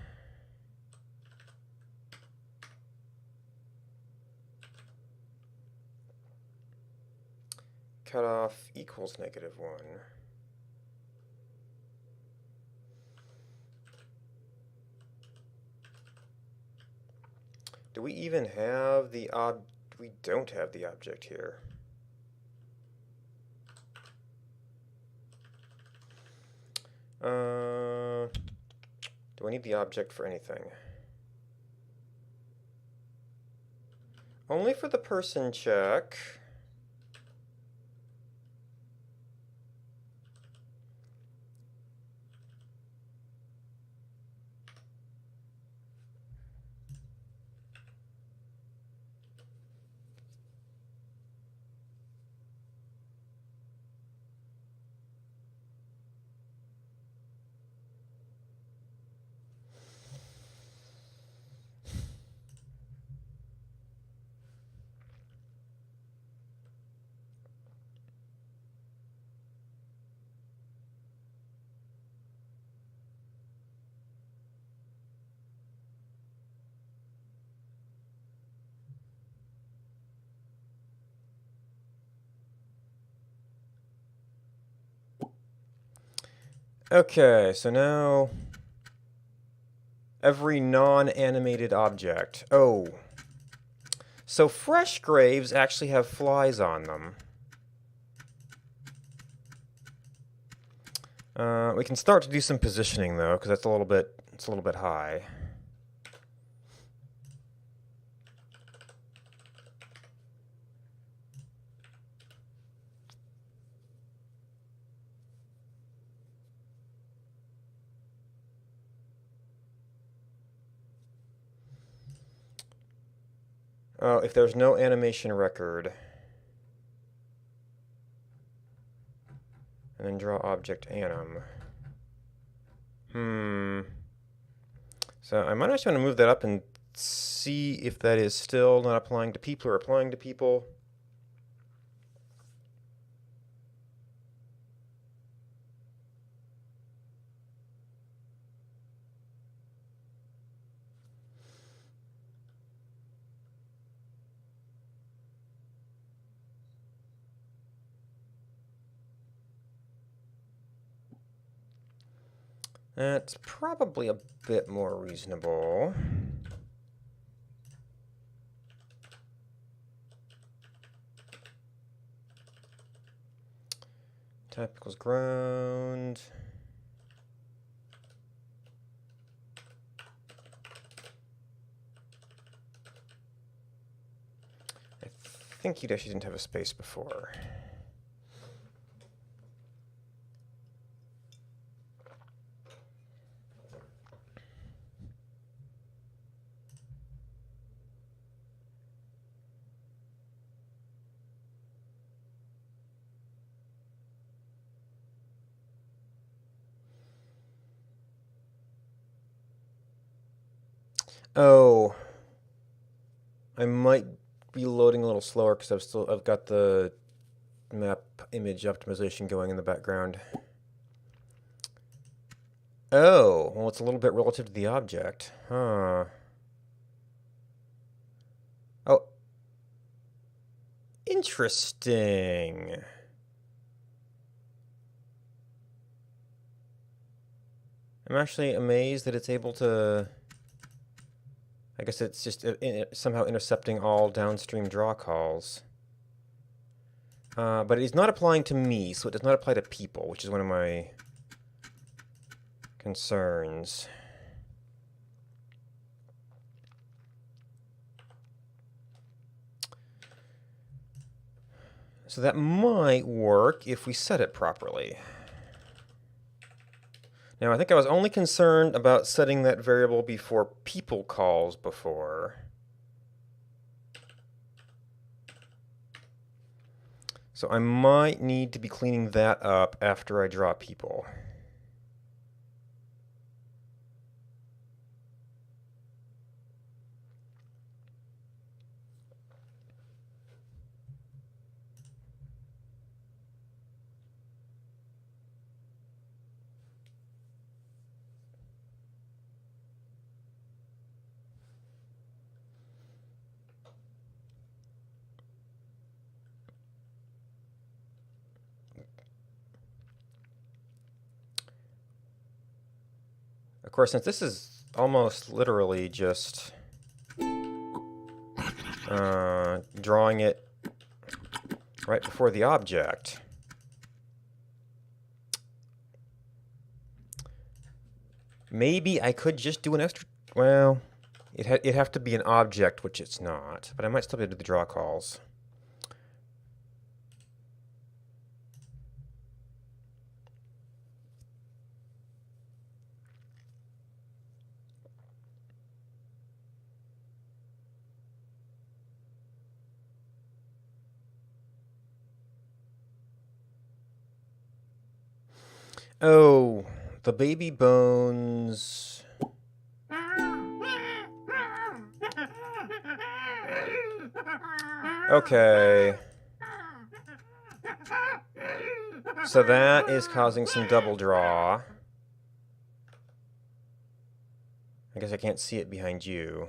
Cutoff equals -1. Do we even have the we don't have the object here. Do I need the object for anything? Only for the person check. Okay, so now every non-animated object. Oh. So fresh graves actually have flies on them. We can start to do some positioning though, because it's a little bit high. Oh, if there's no animation record, and then draw object anim. So I might actually want to move that up and see if that is still not applying to people or applying to people. That's probably a bit more reasonable. Type equals ground. I think you actually didn't have a space before. Oh, I might be loading a little slower because I've got the map image optimization going in the background. Oh, well, it's a little bit relative to the object. Huh. Oh, interesting. I'm actually amazed that it's able to... I guess it's just somehow intercepting all downstream draw calls. But it is not applying to me, so it does not apply to people, which is one of my concerns. So that might work if we set it properly. Now, I think I was only concerned about setting that variable before people calls before. So I might need to be cleaning that up after I draw people. Of course, since this is almost literally just drawing it right before the object, maybe I could just do an extra... Well, it'd have to be an object, which it's not, but I might still be able to do the draw calls. Oh, the baby bones. Okay. So that is causing some double draw. I guess I can't see it behind you.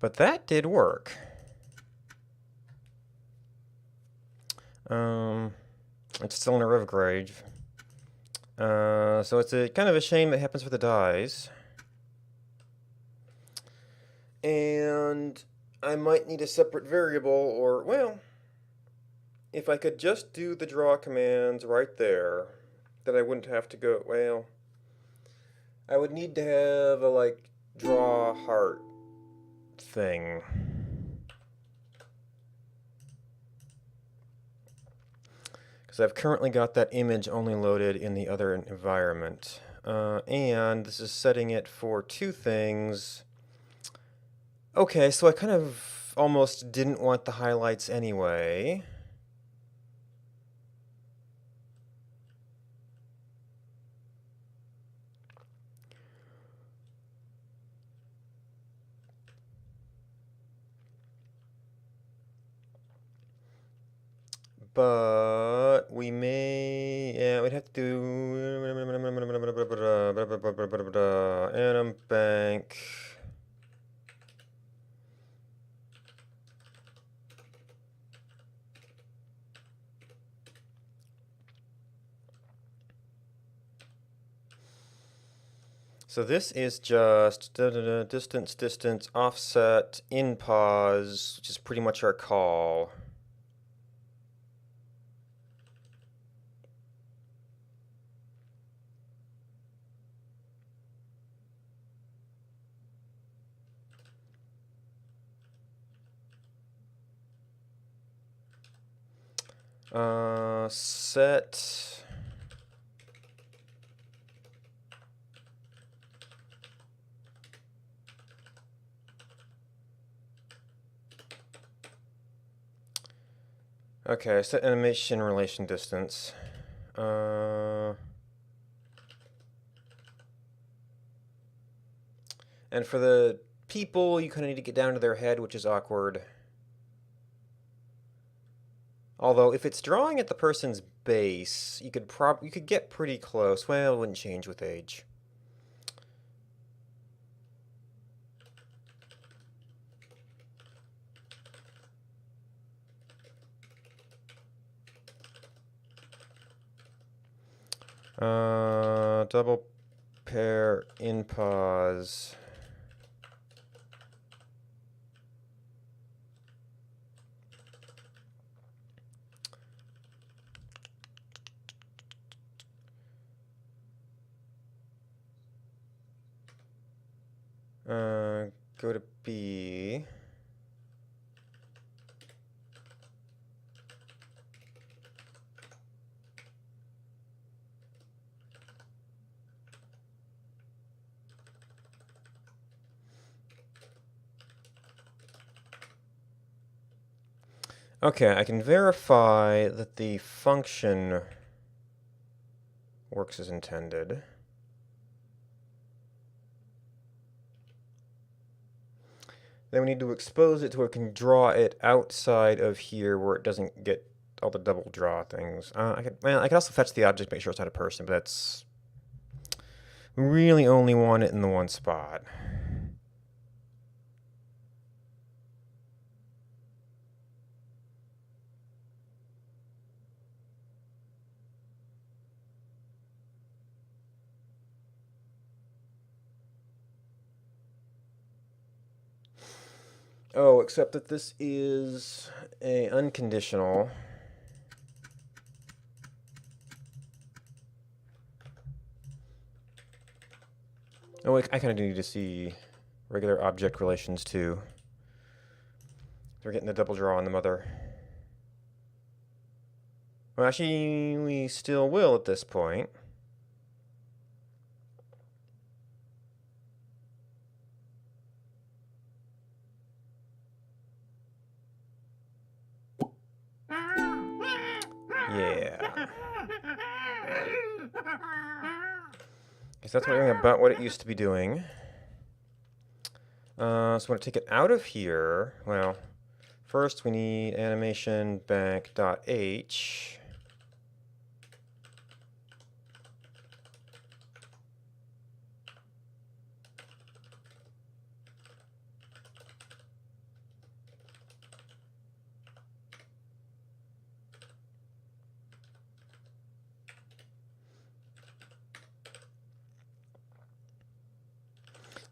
But that did work. It's still in a rev grave. So it's a kind of a shame that happens for the dies. And I might need a separate variable, or, well, if I could just do the draw commands right there, then I wouldn't have to go, well, I would need to have a, like, draw heart thing. Because I've currently got that image only loaded in the other environment. And this is setting it for two things. Okay, so I kind of almost didn't want the highlights anyway. But we may, yeah, we'd have to do anim bank. So this is just distance, offset, in pause, which is pretty much our call. Set. Okay, set animation relation distance. And for the people, you kind of need to get down to their head, which is awkward. Although, if it's drawing at the person's base, you could get pretty close. Well, it wouldn't change with age. Double pair in pause. Go to B. Okay, I can verify that the function works as intended. Then we need to expose it to where we can draw it outside of here where it doesn't get all the double draw things. I could also fetch the object, make sure it's not a person, but that's... We really only want it in the one spot. Oh, except that this is a unconditional. Oh, I kind of need to see regular object relations too. We're getting the double draw on the mother. Well, actually, we still will at this point. Yeah. Guess that's what about what it used to be doing. So I want to take it out of here. Well, first we need animation bank.h.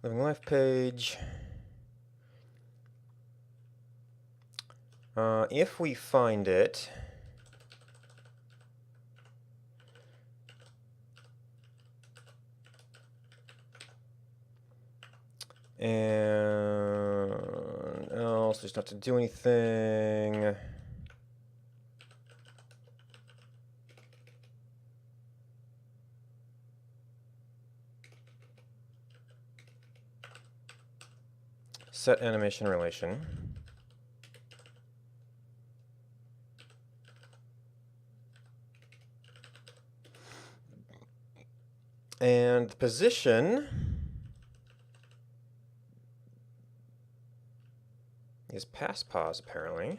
Living life page. If we find it, and else, just not to do anything. Set animation relation. And the position is pass pause, apparently.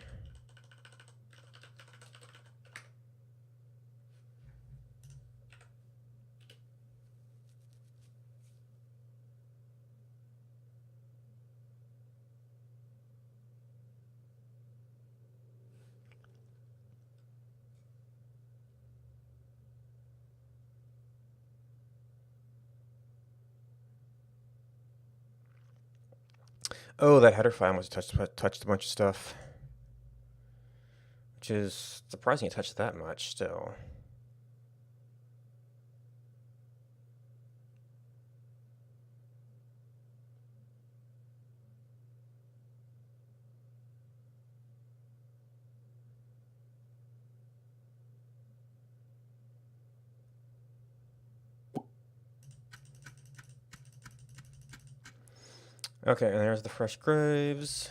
Oh, that header file must have touched a bunch of stuff. Which is surprising it touched that much still. Okay, and there's the fresh graves,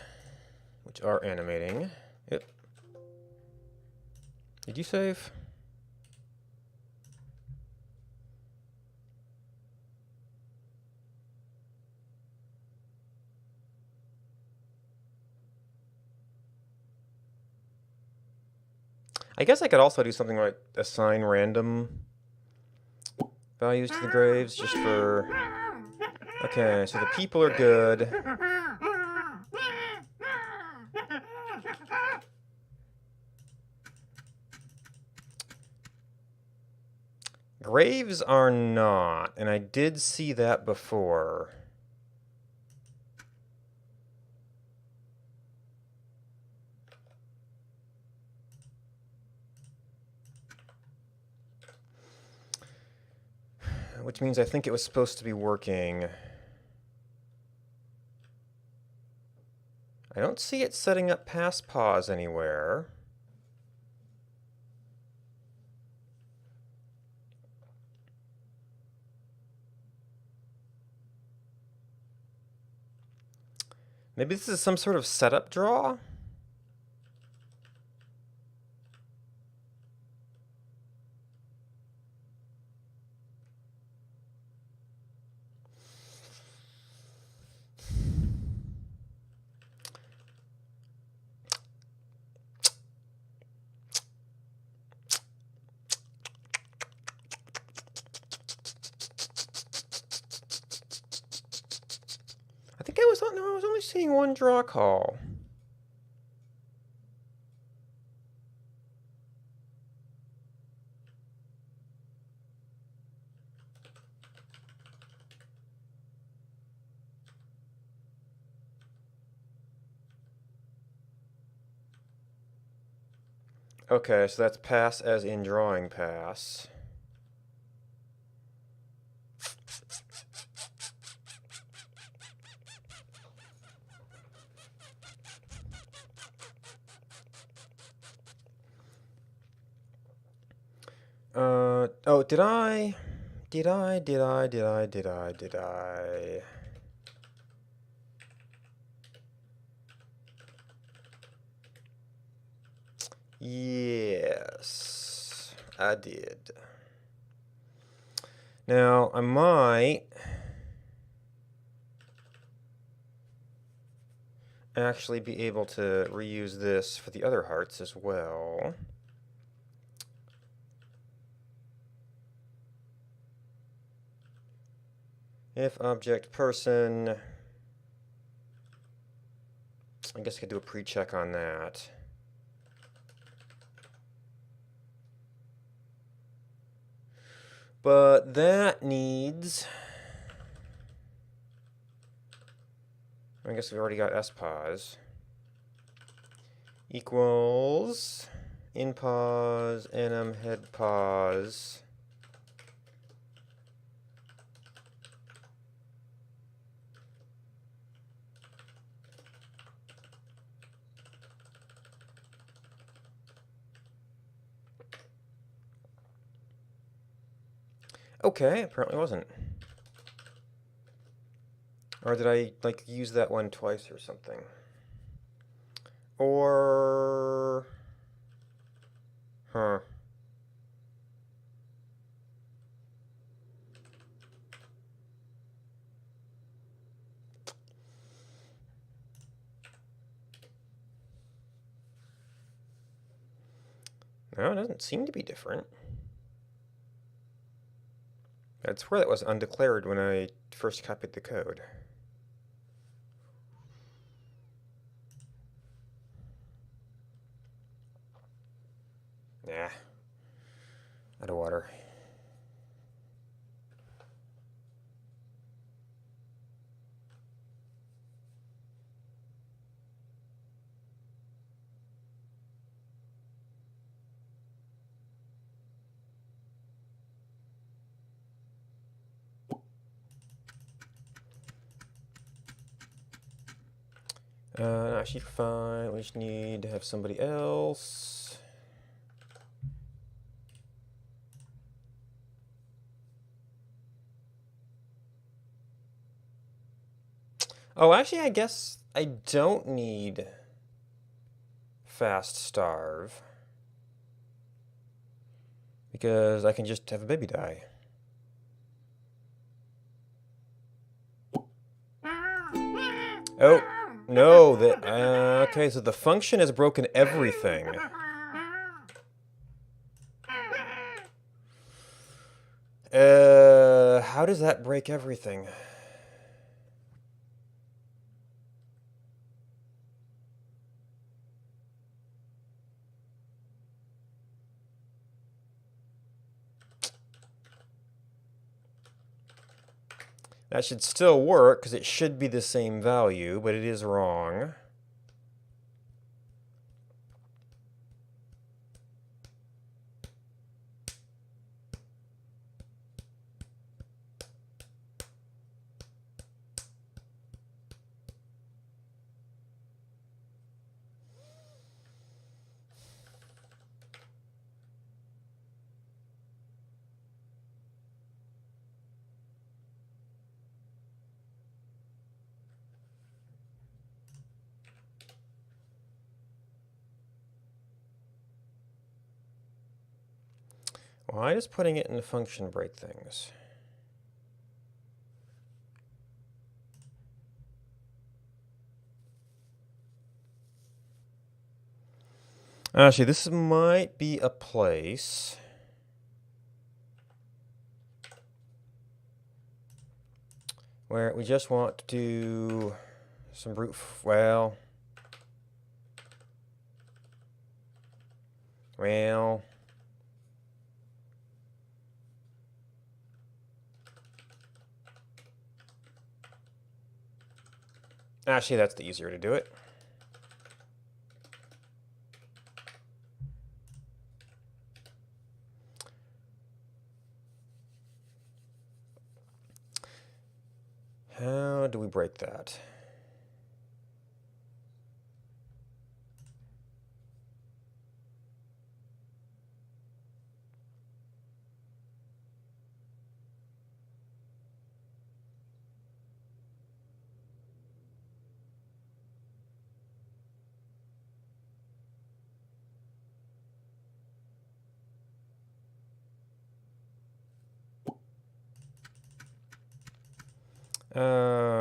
which are animating. Yep. Did you save? I guess I could also do something like assign random values to the graves just for... Okay, so the people are good. Graves are not, and I did see that before. Which means I think it was supposed to be working. I don't see it setting up pass pause anywhere. Maybe this is some sort of setup draw? I think I was only seeing one draw call. Okay, so that's pass as in drawing pass. Oh, did I? Yes, I did. Now, I might actually be able to reuse this for the other hearts as well. If object person, I guess I could do a pre-check on that. But that needs I guess we've already got spos. Equals in pos nm head pos. Okay, apparently wasn't. Or did I, like, use that one twice or something? Or... Huh. No, it doesn't seem to be different. I swear that was undeclared when I first copied the code. Nah. Out of water. Actually fine. We just need to have somebody else. Oh, actually, I guess I don't need fast starve. Because I can just have a baby die. Oh, no. Okay, so the function has broken everything. How does that break everything? That should still work, because it should be the same value, but it is wrong. Why does putting it in the function break things? Actually, this might be a place where we just want to do some brute, well, actually, that's the easier to do it. How do we break that?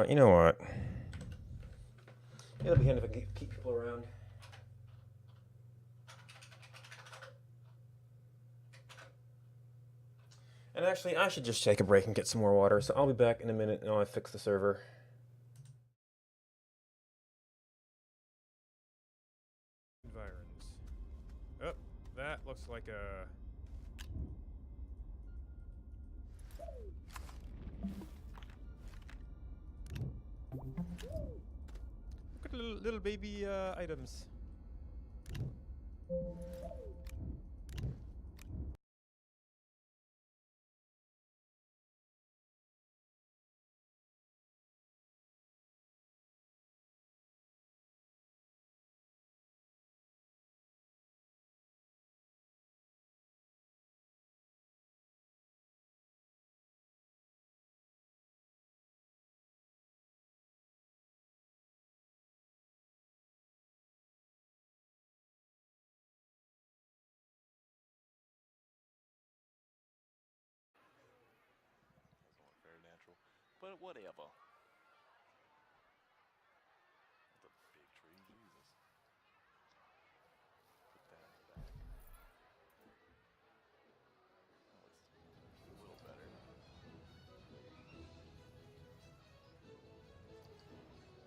You know what? It'll be handy if I can keep people around. And actually, I should just take a break and get some more water, so I'll be back in a minute and I'll fix the server. Environs. Oh, that looks like a... like little baby items. Very natural, but whatever. The big tree, Jesus. Put that in the back. That looks a little better.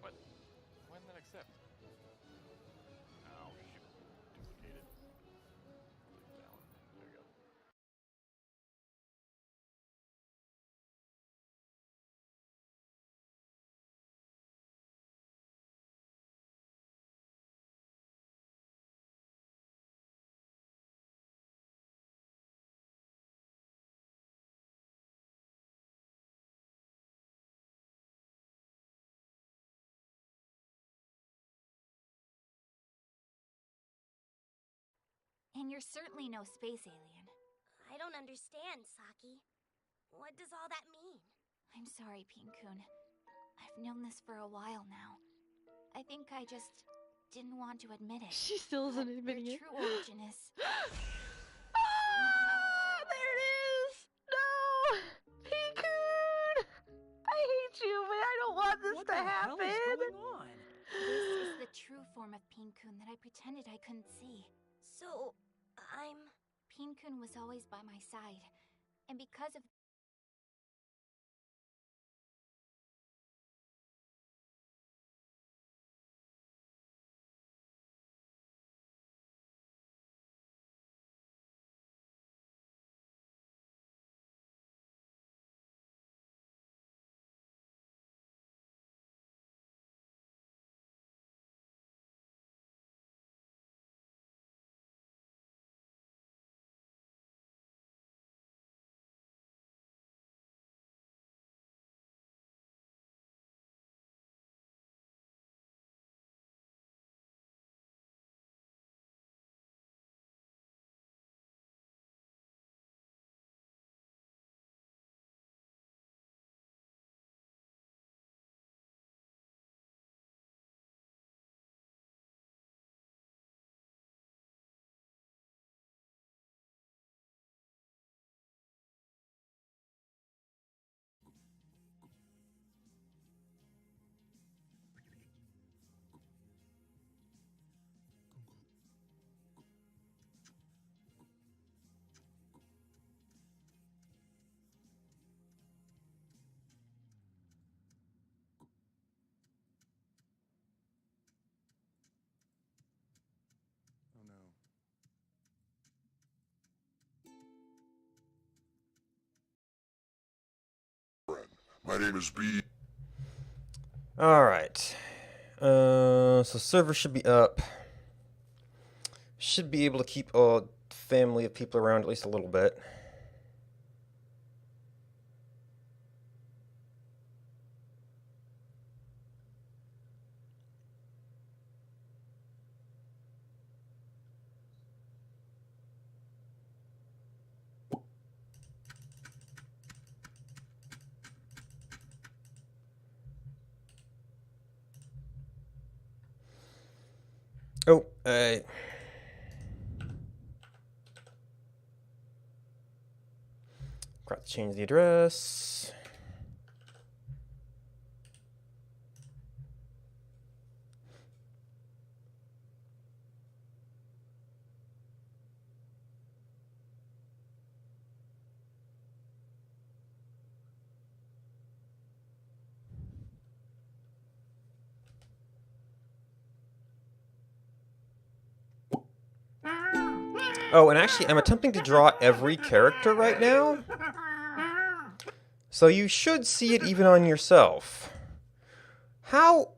What? Why didn't that accept? Oh, shoot. Duplicated. Delete that one. There we go. And you're certainly no space alien. I don't understand, Saki. What does all that mean? I'm sorry, Pin-kun. I've known this for a while now. I think I just didn't want to admit it. She still isn't But admitting your it. true origin is... Ah, there it is! No! Pin-kun! I hate you, but I don't want this What to the hell happen. is going on? This is the true form of Pin-kun that I pretended I couldn't see. So, I'm... Pin-kun was always by my side. And because of... Oh no. My name is B. Alright. So server should be up. Should be able to keep a family of people around at least a little bit. Oh, forgot to change the address. Oh, and actually, I'm attempting to draw every character right now. So you should see it even on yourself. How...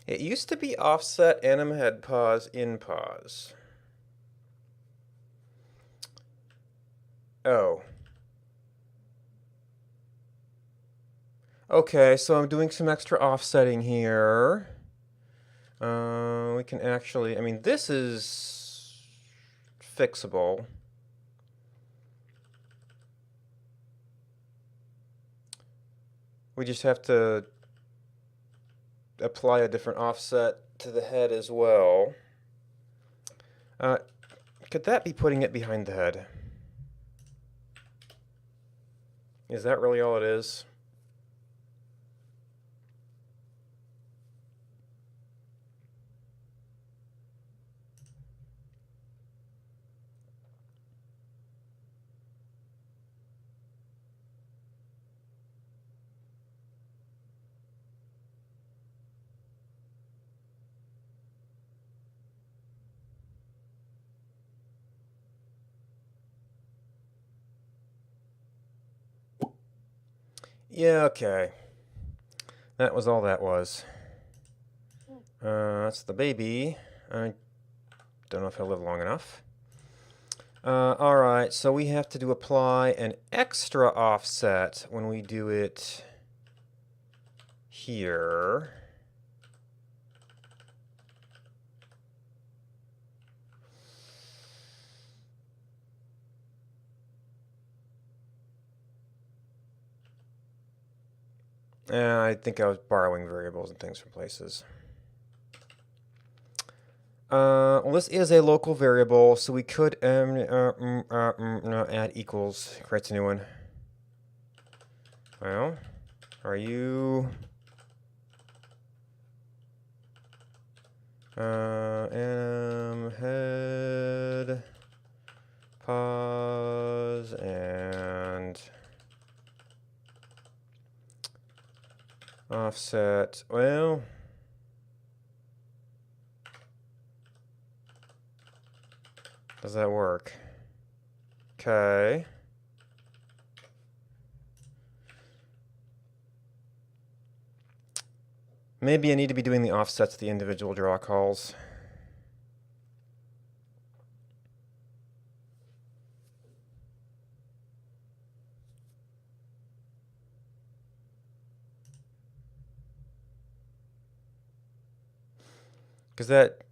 It used to be offset anim head pause in pause. Oh. Okay, so I'm doing some extra offsetting here. We can actually, I mean, this is fixable. We just have to apply a different offset to the head as well. Could that be putting it behind the head? Is that really all it is? Yeah, okay. That was all that was. That's the baby. I don't know if he'll live long enough. Alright, so we have to apply an extra offset when we do it here. I think I was borrowing variables and things from places. Well, this is a local variable, so we could add equals. Creates a new one. Well, are you head pause and offset? Well, does that work? Okay. Maybe I need to be doing the offsets of the individual draw calls. Because that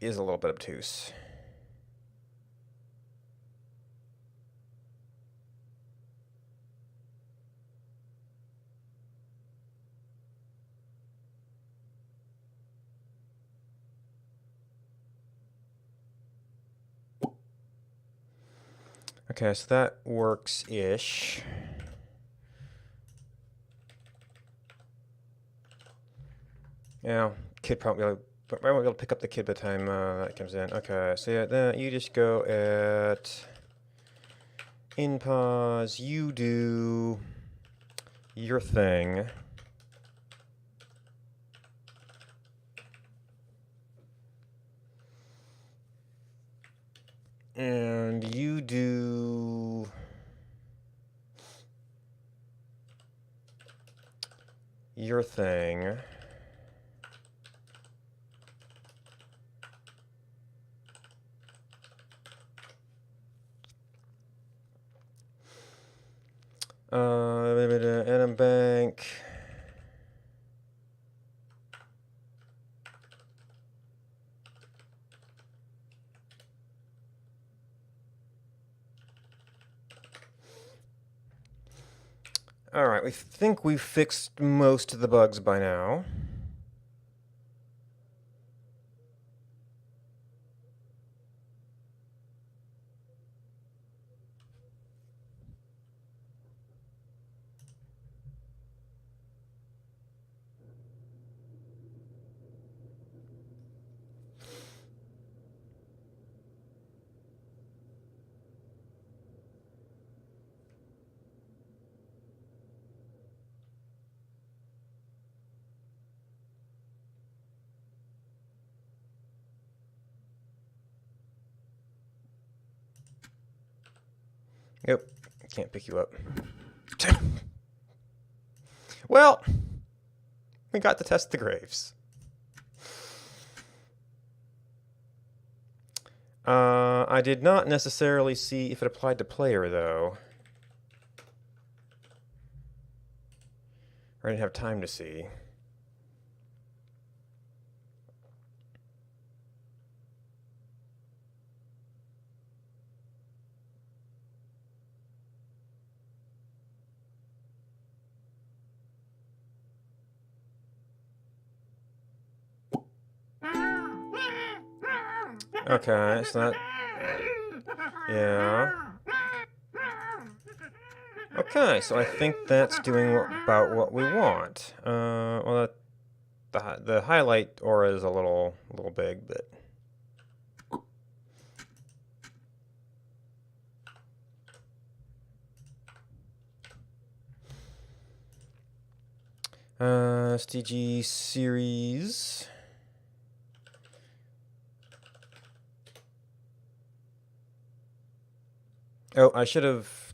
is a little bit obtuse. Okay, so that works-ish. Yeah, kid probably I won't be able to pick up the kid by the time that comes in. Okay, so yeah, then you just go at in pause, you do your thing. And you do your thing. And a bank. All right, we think we've fixed most of the bugs by now. Yep, can't pick you up. Well, we got to test the graves. I did not necessarily see if it applied to player, though. I didn't have time to see. Okay, so that... Yeah. Okay, so I think that's doing about what we want. Well, the highlight aura is a little big, but... SDG series. Oh, I should have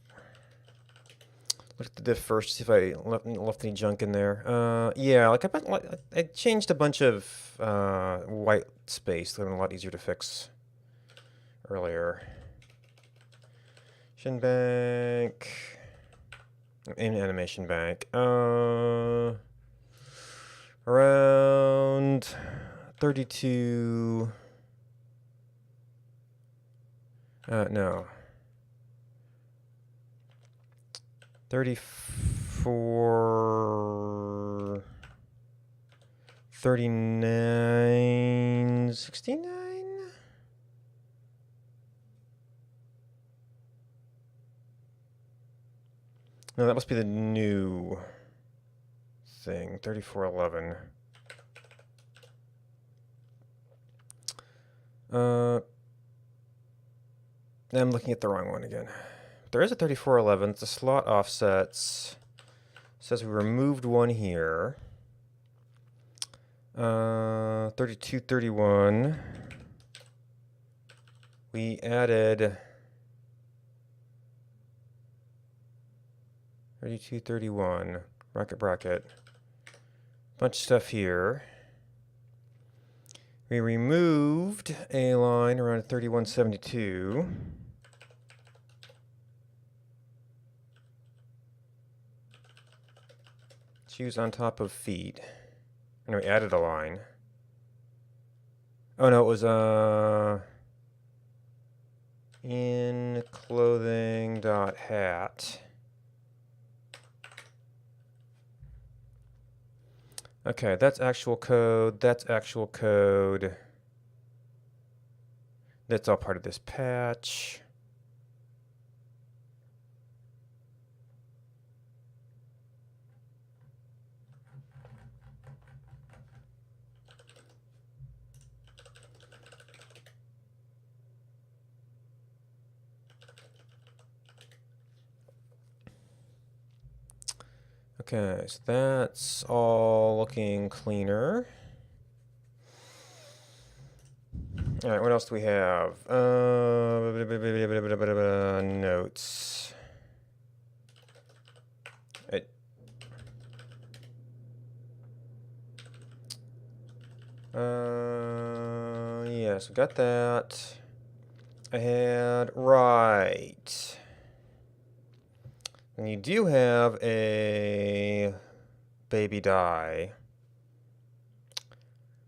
looked at the diff first, see if I left any junk in there. Yeah, like I changed a bunch of white space. That would have been a lot easier to fix earlier. Shin bank. In animation bank. Around 32. No. 34. 39. 69? No, that must be the new thing. 3411. I'm looking at the wrong one again. There is a 3411. It's the slot offsets. It says we removed one here. 3231. We added 3231. Bracket. Bunch of stuff here. We removed a line around 3172. Shoes on top of feet. And we added a line. Oh no, it was in clothing dot hat. Okay, that's actual code. That's actual code. That's all part of this patch. Okay, so that's all looking cleaner. All right, what else do we have? Notes. Yes, we got that. I had right. And you do have a baby die.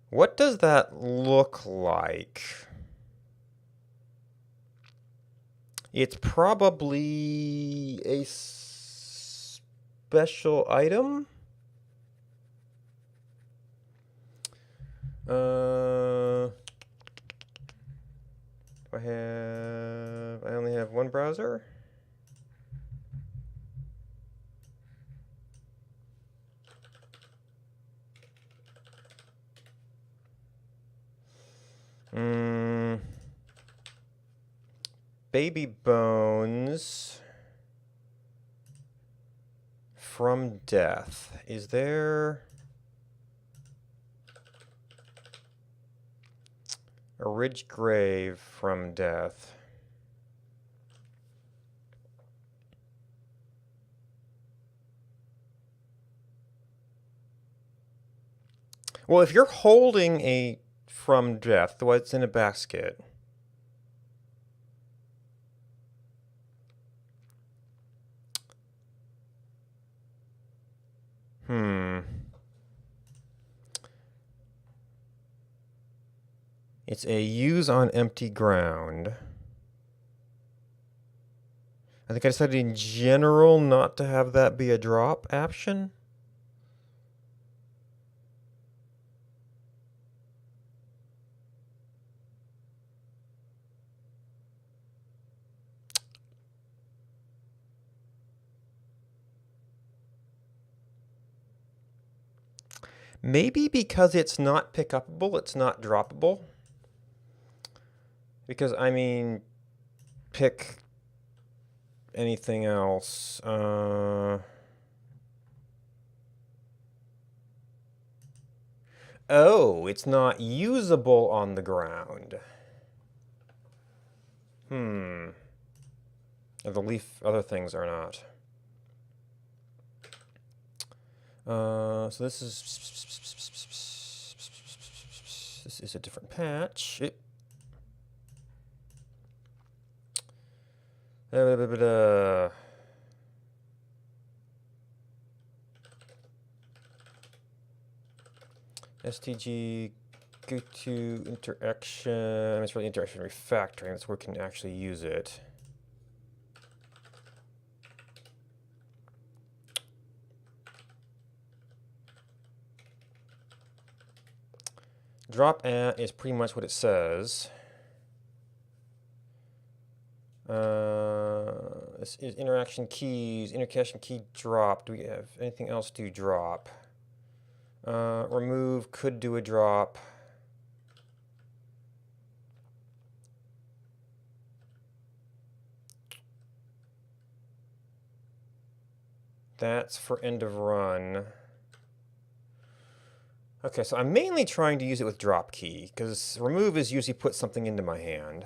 What does that look like? It's probably a special item. I only have one browser. Baby bones from death. Is there a ridge grave from death? Well, if you're holding a from death, what's in a basket? It's a use on empty ground. I think I decided in general not to have that be a drop option. Maybe because it's not pick-upable, it's not droppable. Because, I mean, pick anything else. Oh, it's not usable on the ground. And the leaf, other things are not. So this is a different patch. STG go to interaction. It's really interaction refactoring. That's where we can actually use it. Drop at is pretty much what it says. This is interaction keys, interaction key drop. Do we have anything else to drop? Remove could do a drop. That's for end of run. Okay, so I'm mainly trying to use it with drop key, because remove is usually put something into my hand.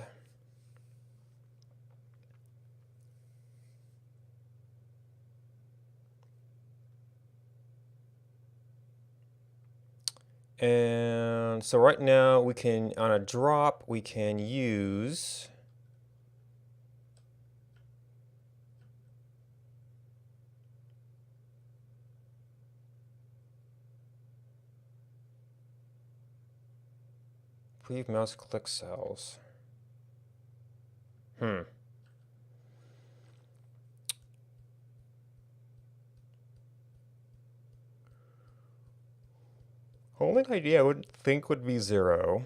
And so right now we can, on a drop, we can use preview mouse click cells. Only idea I would think would be 0.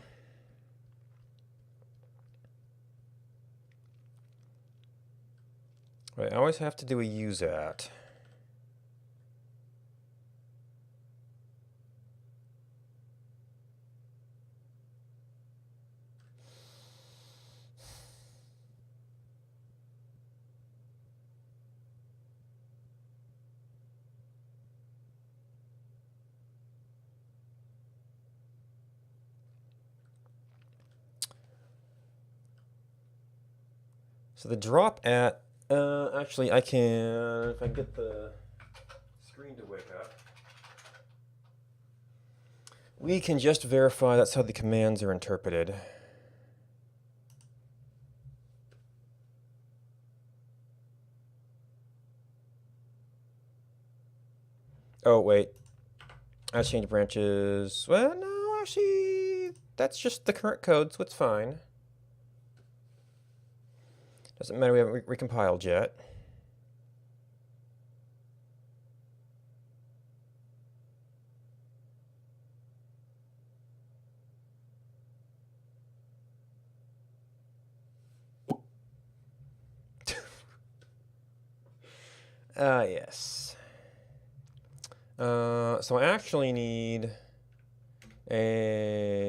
Right, I always have to do a use at. So the drop at, actually I can, if I get the screen to wake up, we can just verify that's how the commands are interpreted. Oh, wait. I changed branches. Well, no, actually, that's just the current code, so it's fine. Doesn't matter, we haven't recompiled yet. Yes. So I actually need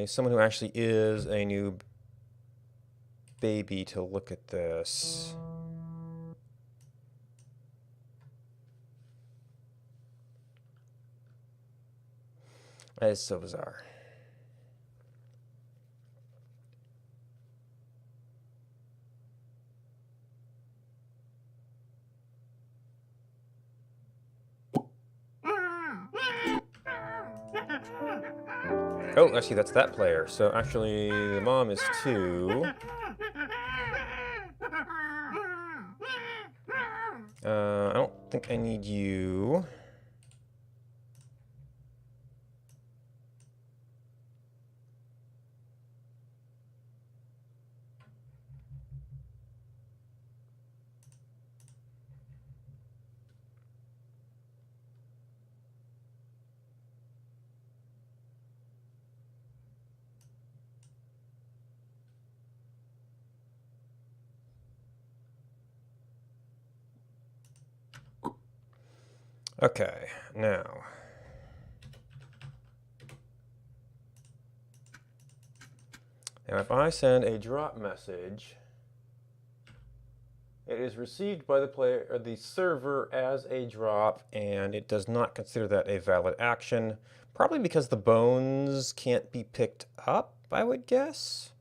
someone who actually is a new baby to look at this. That is so bizarre. Oh, actually, that's that player. So actually, the mom is 2. I don't think I need you. Okay, now. Now if I send a drop message, it is received by the player or the server as a drop, and it does not consider that a valid action. Probably because the bones can't be picked up, I would guess.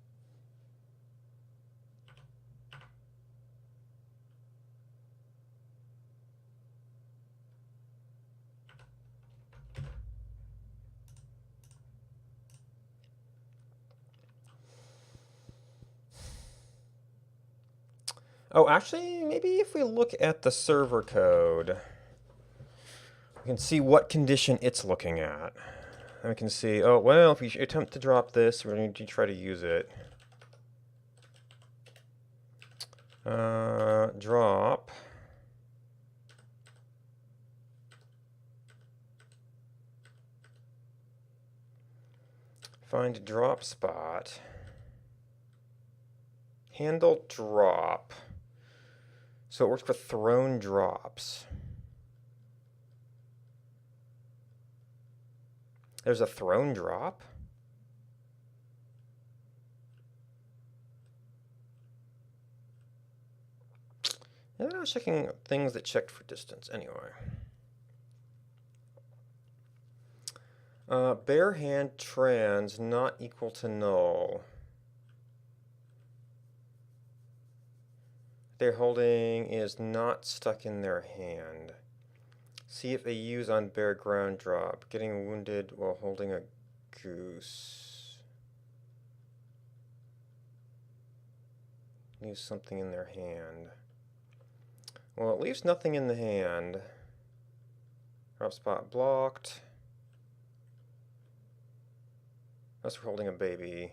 Oh, actually, maybe if we look at the server code, we can see what condition it's looking at. And we can see, oh, well, if we attempt to drop this, we're going to try to use it. Drop. Find drop spot. Handle drop. So it works with thrown drops. There's a thrown drop? And I was checking things that checked for distance. Anyway. Bare hand trans not equal to null. They're holding is not stuck in their hand. See if they use on bare ground drop. Getting wounded while holding a goose. Use something in their hand. Well, it leaves nothing in the hand. Drop spot blocked. Unless we're holding a baby.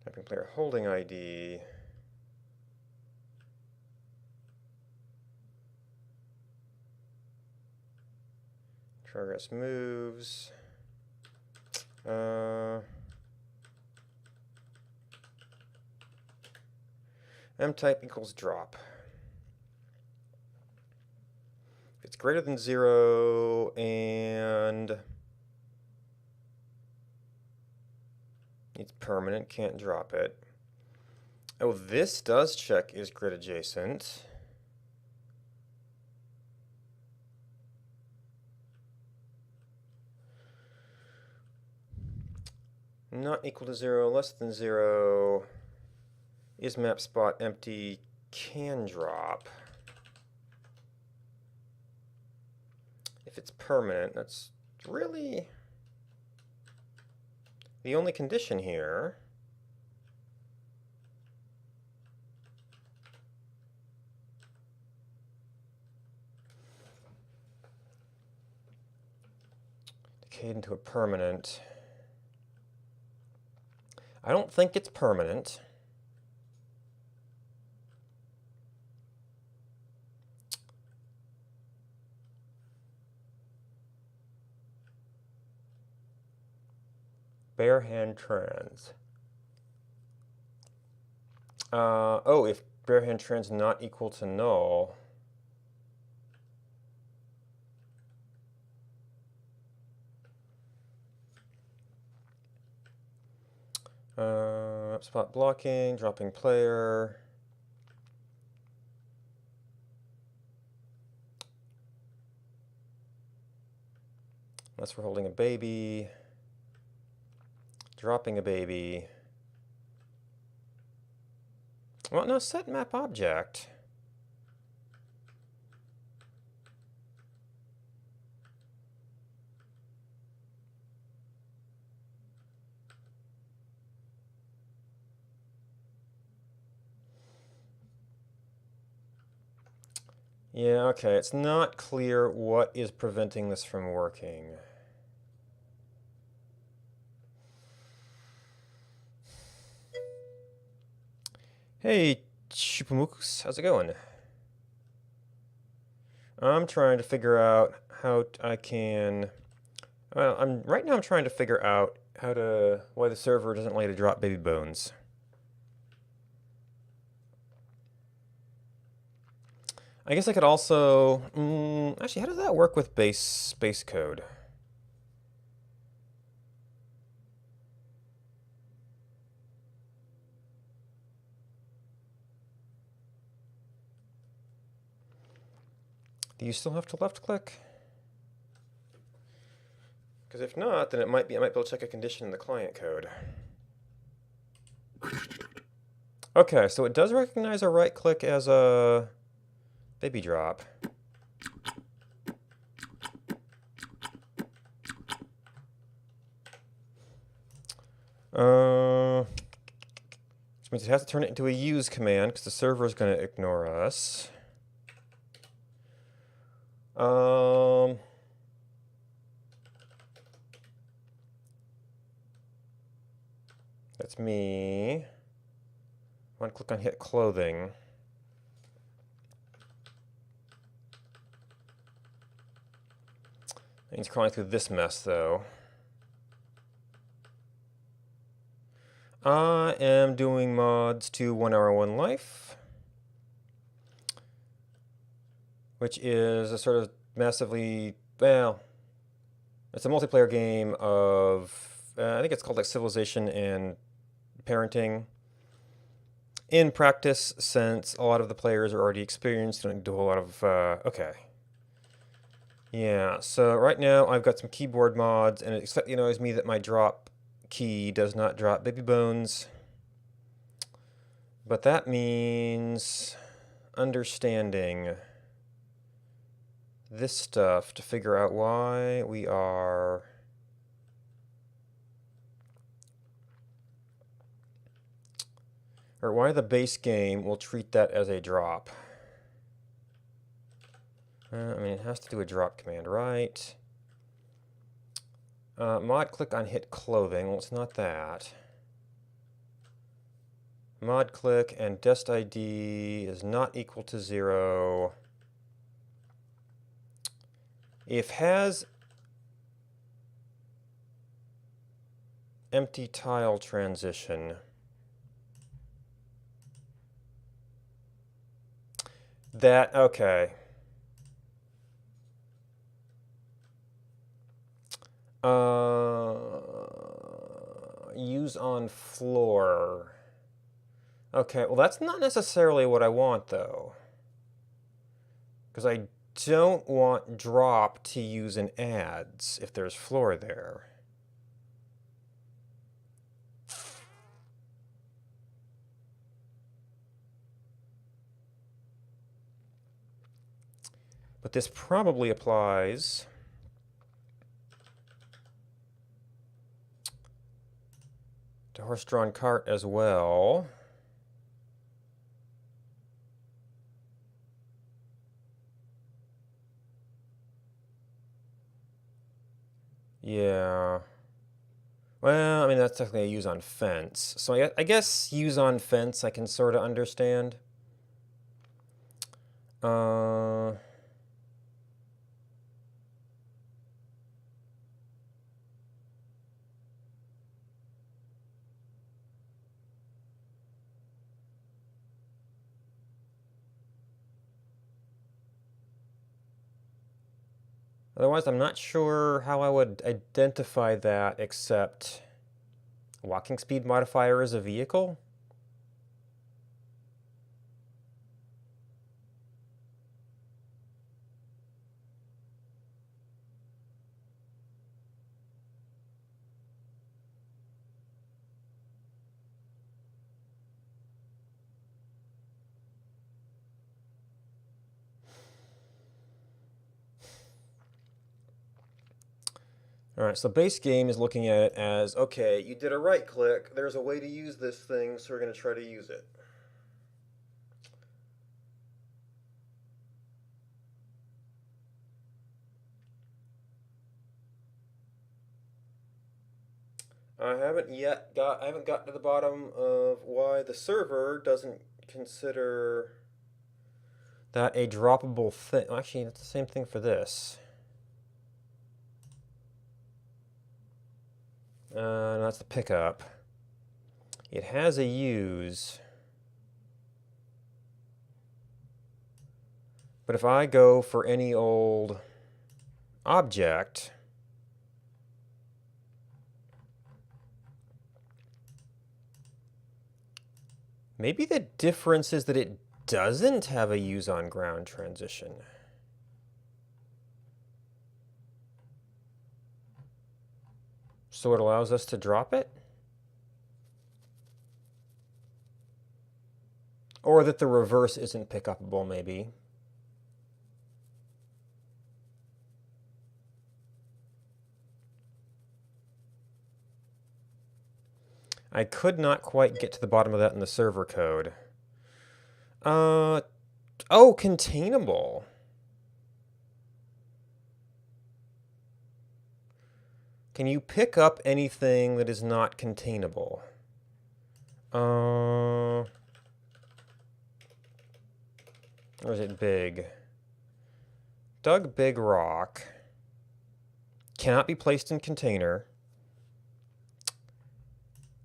Typing player holding ID. Progress moves. M type equals drop. If it's greater than 0 and it's permanent, can't drop it. Oh, this does check is grid adjacent. Not equal to 0, less than 0. Is map spot empty, can drop. If it's permanent, that's really the only condition here. Decayed into a permanent. I don't think it's permanent. Bare hand trans. Oh, if bare hand trans not equal to null. Spot blocking, dropping player. Unless we're holding a baby. Dropping a baby. Well, no, set map object. Yeah, okay, it's not clear what is preventing this from working. Hey, Chupamukus, how's it going? I'm trying to figure out how I can... Well, right now I'm trying to figure out why the server doesn't let you drop baby bones. I guess I could also... actually, how does that work with base code? Do you still have to left click? Because if not, then I might be able to check a condition in the client code. Okay, so it does recognize a right click as a baby drop. Which means it has to turn it into a use command because the server is going to ignore us. That's me. One click on hit clothing. He's crawling through this mess though. I am doing mods to 1 Hour 1 Life, which is a sort of massively, well, it's a multiplayer game of, I think it's called like Civilization and Parenting. In practice, since a lot of the players are already experienced, don't do a whole lot of, okay. Yeah, so right now I've got some keyboard mods, and it annoys me that my drop key does not drop baby bones. But that means understanding this stuff to figure out why we are or why the base game will treat that as a drop. I mean, it has to do a drop command, right? Mod click on hit clothing. Well, it's not that. Mod click and dest ID is not equal to 0. If has empty tile transition. That, okay. Use on floor. Okay, well that's not necessarily what I want though. Because I don't want drop to use in ads if there's floor there. But this probably applies to horse-drawn cart as well. Yeah. Well, I mean, that's technically a use on fence. So I guess use on fence I can sort of understand. Otherwise, I'm not sure how I would identify that except walking speed modifier is a vehicle. All right, so base game is looking at it as, okay, you did a right click, there's a way to use this thing, so we're going to try to use it. I haven't gotten to the bottom of why the server doesn't consider that a droppable thing. Actually, it's the same thing for this. No, that's the pickup. It has a use. But if I go for any old object, maybe the difference is that it doesn't have a use on ground transition. So it allows us to drop it? Or that the reverse isn't pickupable, maybe. I could not quite get to the bottom of that in the server code. Oh, containable. Can you pick up anything that is not containable? Or is it big? Dug big rock. Cannot be placed in container.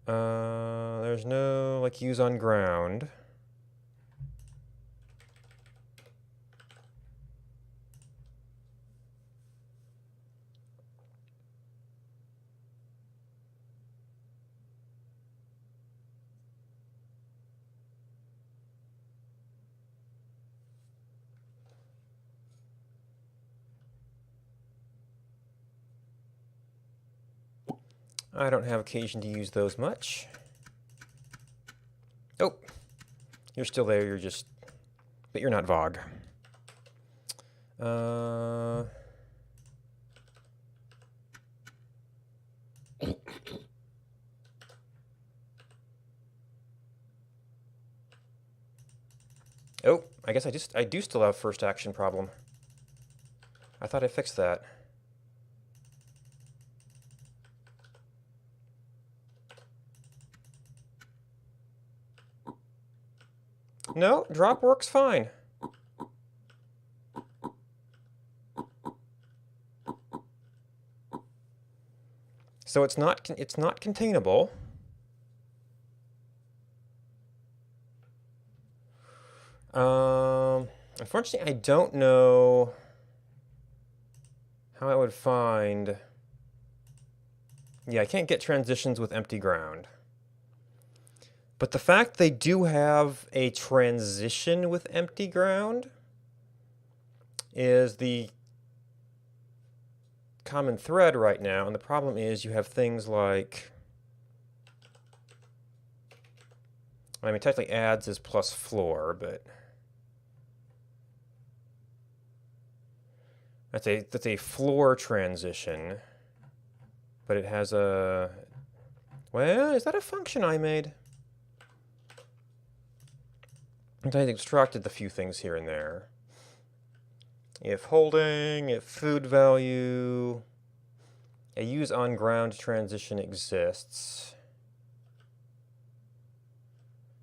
There's no, like, use on ground. I don't have occasion to use those much. Oh, you're still there, you're just, but you're not Vogue. Oh, I guess I do still have first action problem. I thought I fixed that. No, drop works fine. So it's not containable. Unfortunately, I don't know how I would find. Yeah, I can't get transitions with empty ground. But the fact they do have a transition with empty ground is the common thread right now. And the problem is you have things like, I mean, technically adds is plus floor, but that's a floor transition. But it has a, well, is that a function I made? I extracted the few things here and there. If holding, if food value, a use on ground transition exists.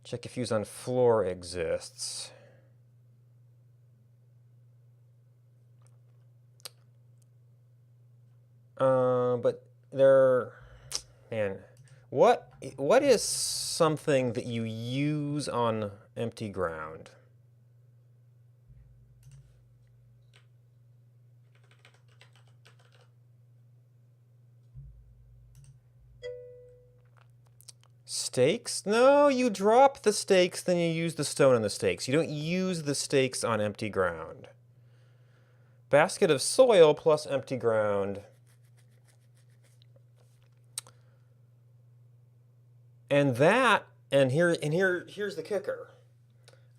Check if use on floor exists. But there, man, what is something that you use on empty ground? Stakes? No, you drop the stakes, then you use the stone on the stakes. You don't use the stakes on empty ground. Basket of soil plus empty ground. And here's the kicker.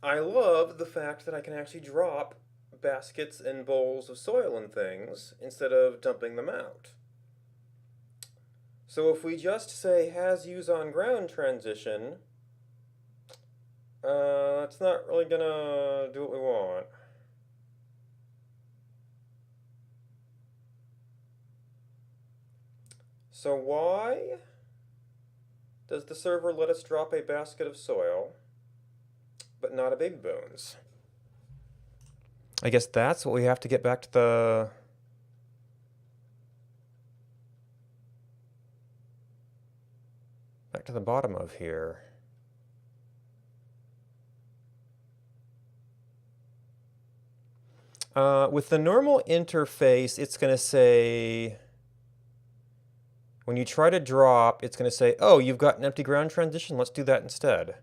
I love the fact that I can actually drop baskets and bowls of soil and things instead of dumping them out. So if we just say has use on ground transition, it's not really gonna do what we want. So why does the server let us drop a basket of soil, but not a baby bones? I guess that's what we have to get back to the bottom of here. With the normal interface, it's going to say, when you try to drop, it's going to say, oh, you've got an empty ground transition. Let's do that instead.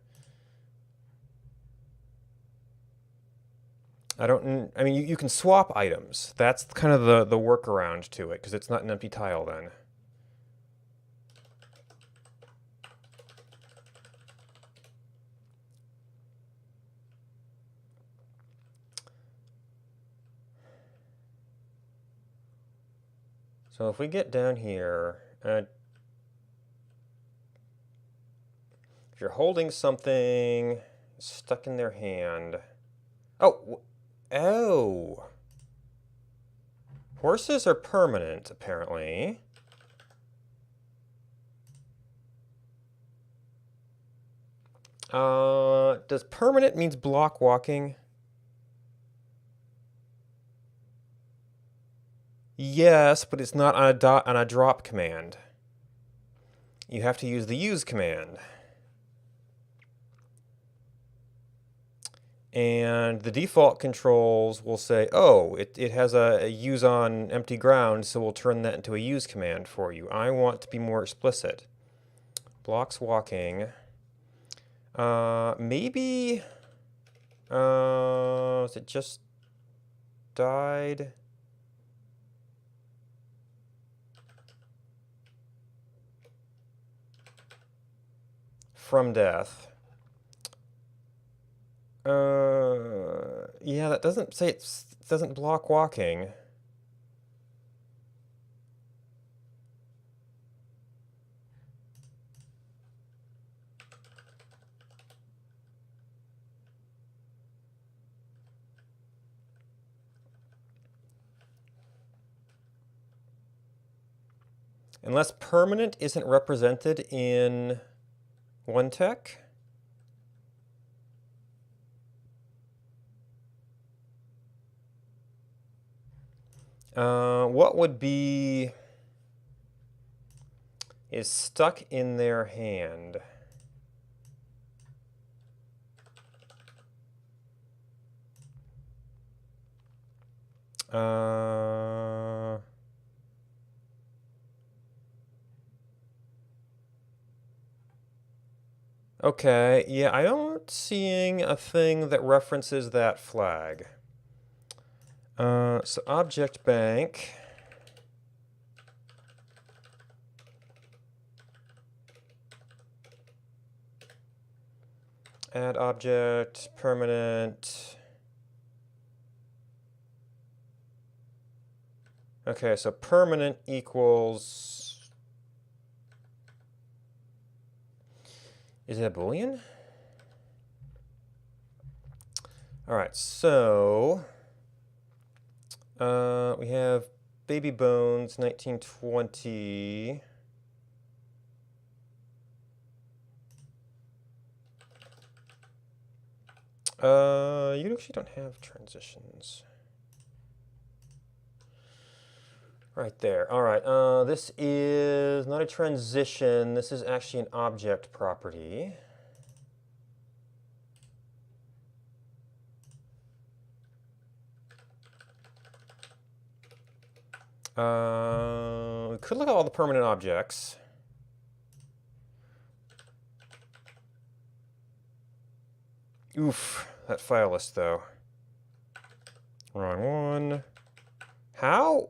I mean, you can swap items. That's kind of the workaround to it, because it's not an empty tile then. So if we get down here, if you're holding something stuck in their hand. Oh, oh. Horses are permanent, apparently. Does permanent means block walking? Yes, but it's not on a drop command. You have to use the use command. And the default controls will say, oh, it has a use on empty ground, so we'll turn that into a use command for you. I want to be more explicit. Blocks walking. Maybe... is it just died? From death. Yeah, that doesn't say it doesn't block walking. Unless permanent isn't represented in one tech. What would be is stuck in their hand? Okay, yeah, I don't seeing a thing that references that flag. So object bank. Add object, permanent. Okay, so permanent equals... Is it a Boolean? All right, so... we have Baby Bones, 1920. You actually don't have transitions. Right there. All right. This is not a transition. This is actually an object property. We could look at all the permanent objects. Oof, that file list though. Wrong one. How?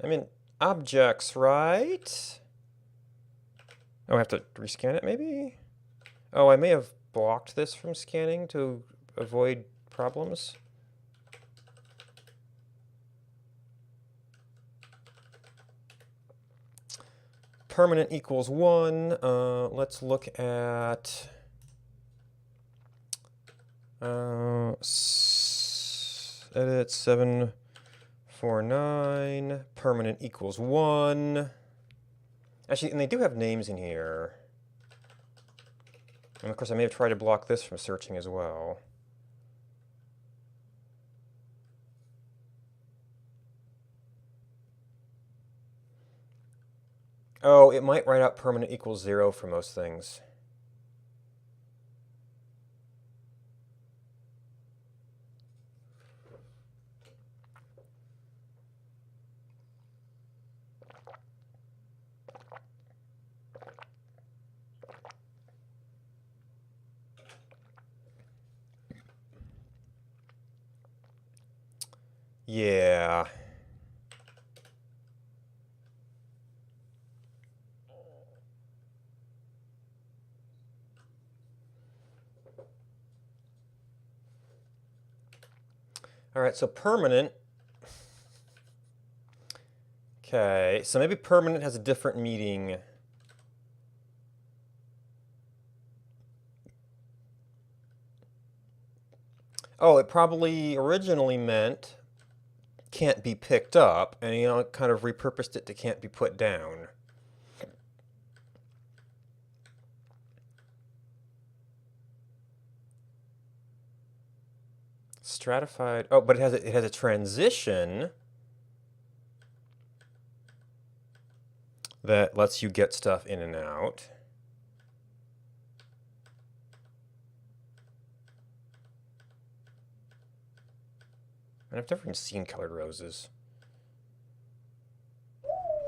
I mean, objects, right? Oh, I have to rescan it maybe? Oh, I may have blocked this from scanning to avoid problems. Permanent equals 1. Let's look at edit 749. Permanent equals 1. Actually, and they do have names in here. And of course, I may have tried to block this from searching as well. Oh, it might write out permanent equals 0 for most things. Yeah. All right, so permanent. Okay, so maybe permanent has a different meaning. Oh, it probably originally meant can't be picked up, and kind of repurposed it to can't be put down. Stratified. Oh, but it has a transition that lets you get stuff in and out. And I've never even seen colored roses.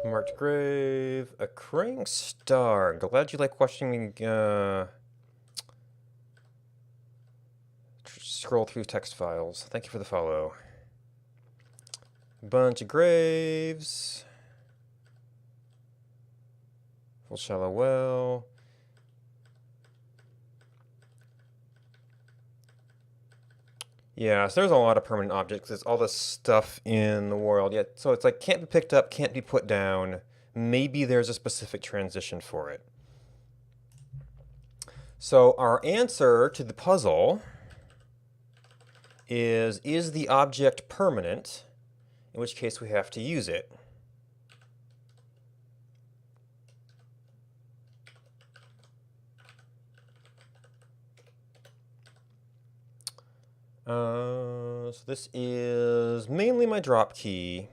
Marked grave, occurring star. Glad you like watching me scroll through text files. Thank you for the follow. Bunch of graves. Full shallow well. Yeah, so there's a lot of permanent objects. There's all this stuff in the world. Yeah, so it's like can't be picked up, can't be put down. Maybe there's a specific transition for it. So our answer to the puzzle is the object permanent? In which case we have to use it. So this is mainly my drop key.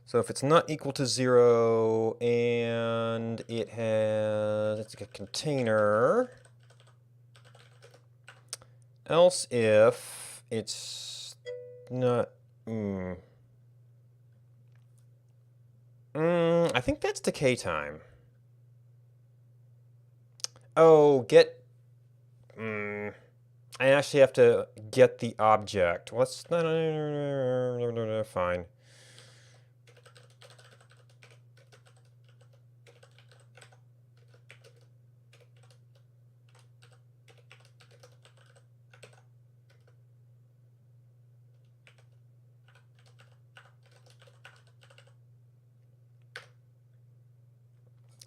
So if it's not equal to 0 and it's like a container, else if it's not, I think that's decay time. Oh, I actually have to get the object. Let's fine.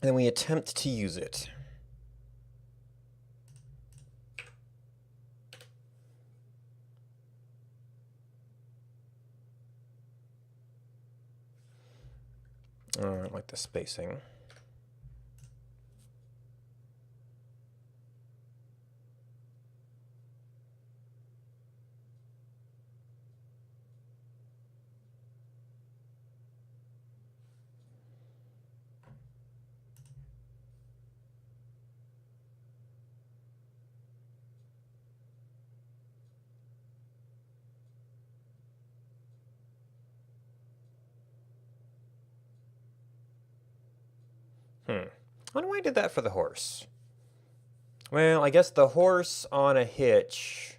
And then we attempt to use it. I like the spacing. I wonder why I did that for the horse. Well, I guess the horse on a hitch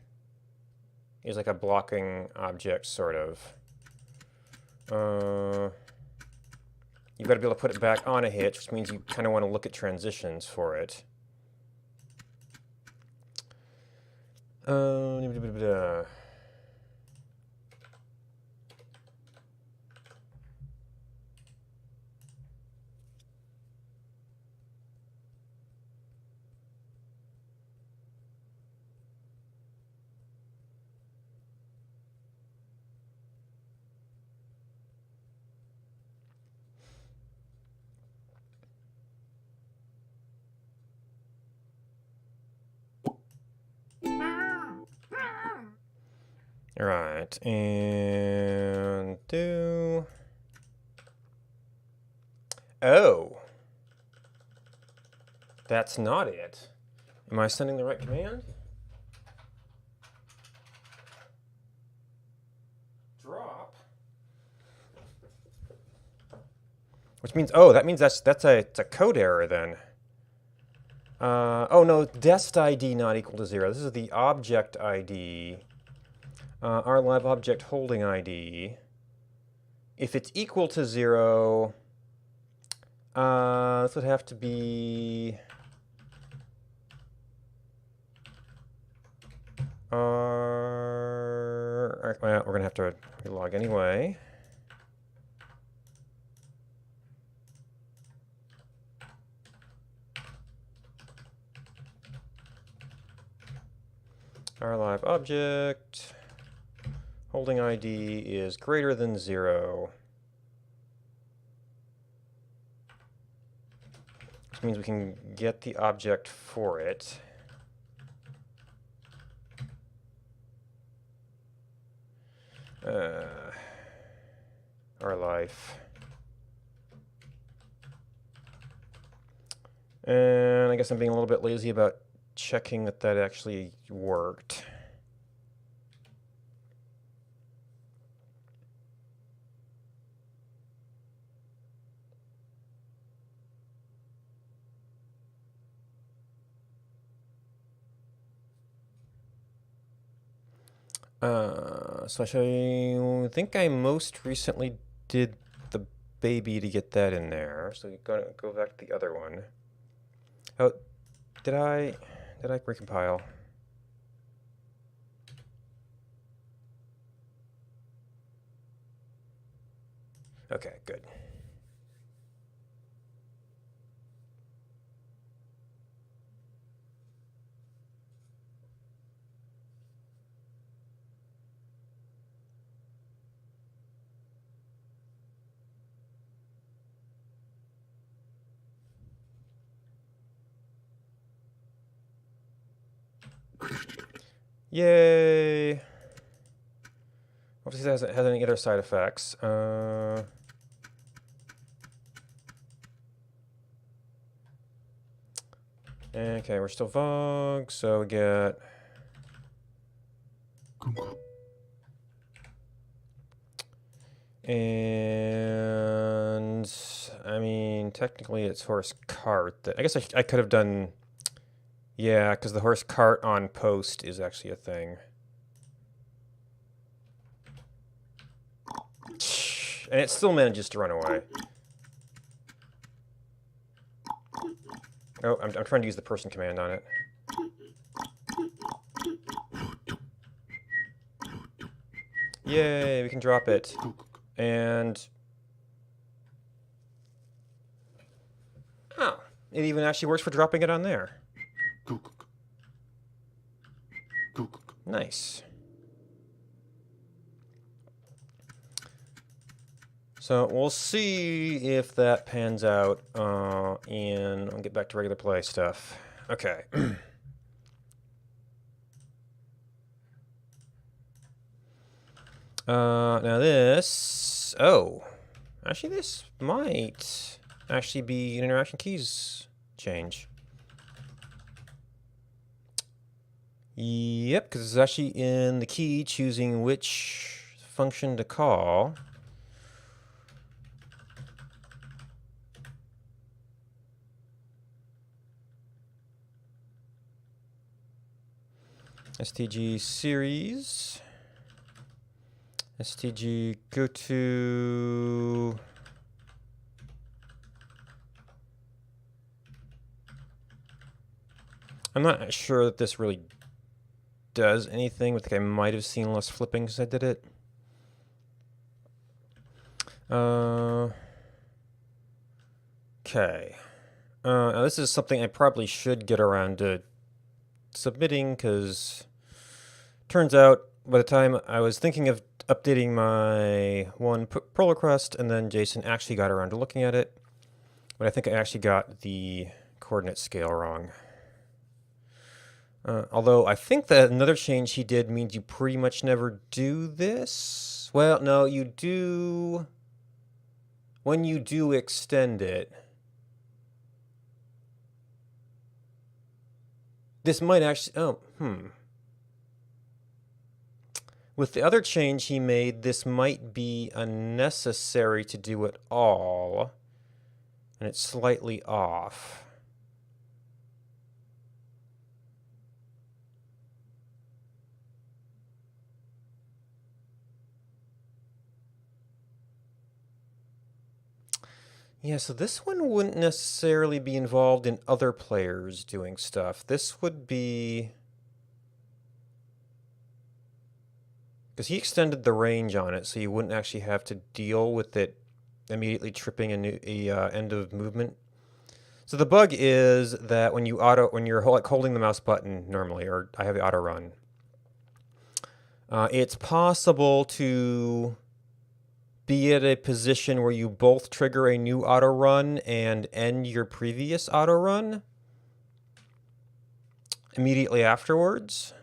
is like a blocking object, sort of. You've got to be able to put it back on a hitch, which means you kind of want to look at transitions for it. All right, and do. Oh, that's not it. Am I sending the right command? Drop. Which means, oh, that means it's a code error then. Oh no, dest ID not equal to 0. This is the object ID. our live object holding ID. If it's equal to 0, this would have to be well, we're going to have to relog anyway. Our live object holding ID is greater than 0. Which means we can get the object for it. Our life. And I guess I'm being a little bit lazy about checking that that actually worked. So I think I most recently did the baby to get that in there. So you're gonna go back to the other one. Oh, did I recompile? Okay, good. Yay! Obviously, it hasn't had any other side effects. Okay, we're still Vogue, so we get. And I mean, technically, it's horse cart. I guess I could have done. Yeah, because the horse cart on post is actually a thing. And it still manages to run away. Oh, I'm trying to use the person command on it. Yay, we can drop it. And... oh, it even actually works for dropping it on there. Nice. So we'll see if that pans out, and I'll get back to regular play stuff. Okay. Now this... oh. Actually, this might actually be an interaction keys change. Yep, because it's actually in the key choosing which function to call. STG series. STG go to... I'm not sure that this really does anything. I think I might have seen less flipping since I did it. Okay. Now this is something I probably should get around to submitting, because turns out by the time I was thinking of updating my one pull request, and then Jason actually got around to looking at it, but I think I actually got the coordinate scale wrong. Although I think that another change he did means you pretty much never do this. Well, no, you do. When you do extend it, this might actually... oh, with the other change he made, this might be unnecessary to do at all, and it's slightly off. Yeah, so this one wouldn't necessarily be involved in other players doing stuff. This would be... Because he extended the range on it, so you wouldn't actually have to deal with it immediately tripping a end of movement. So the bug is that when you're like holding the mouse button normally, or I have the auto run, it's possible to be at a position where you both trigger a new auto run and end your previous auto run immediately afterwards.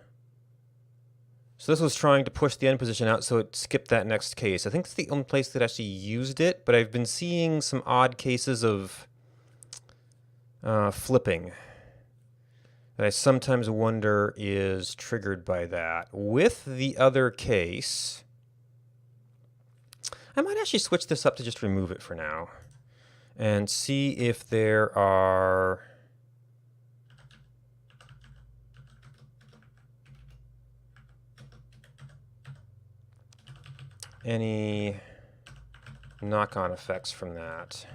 So this was trying to push the end position out so it skipped that next case. I think it's the only place that actually used it, but I've been seeing some odd cases of flipping that I sometimes wonder is triggered by that. With the other case, I might actually switch this up to just remove it for now and see if there are any knock-on effects from that.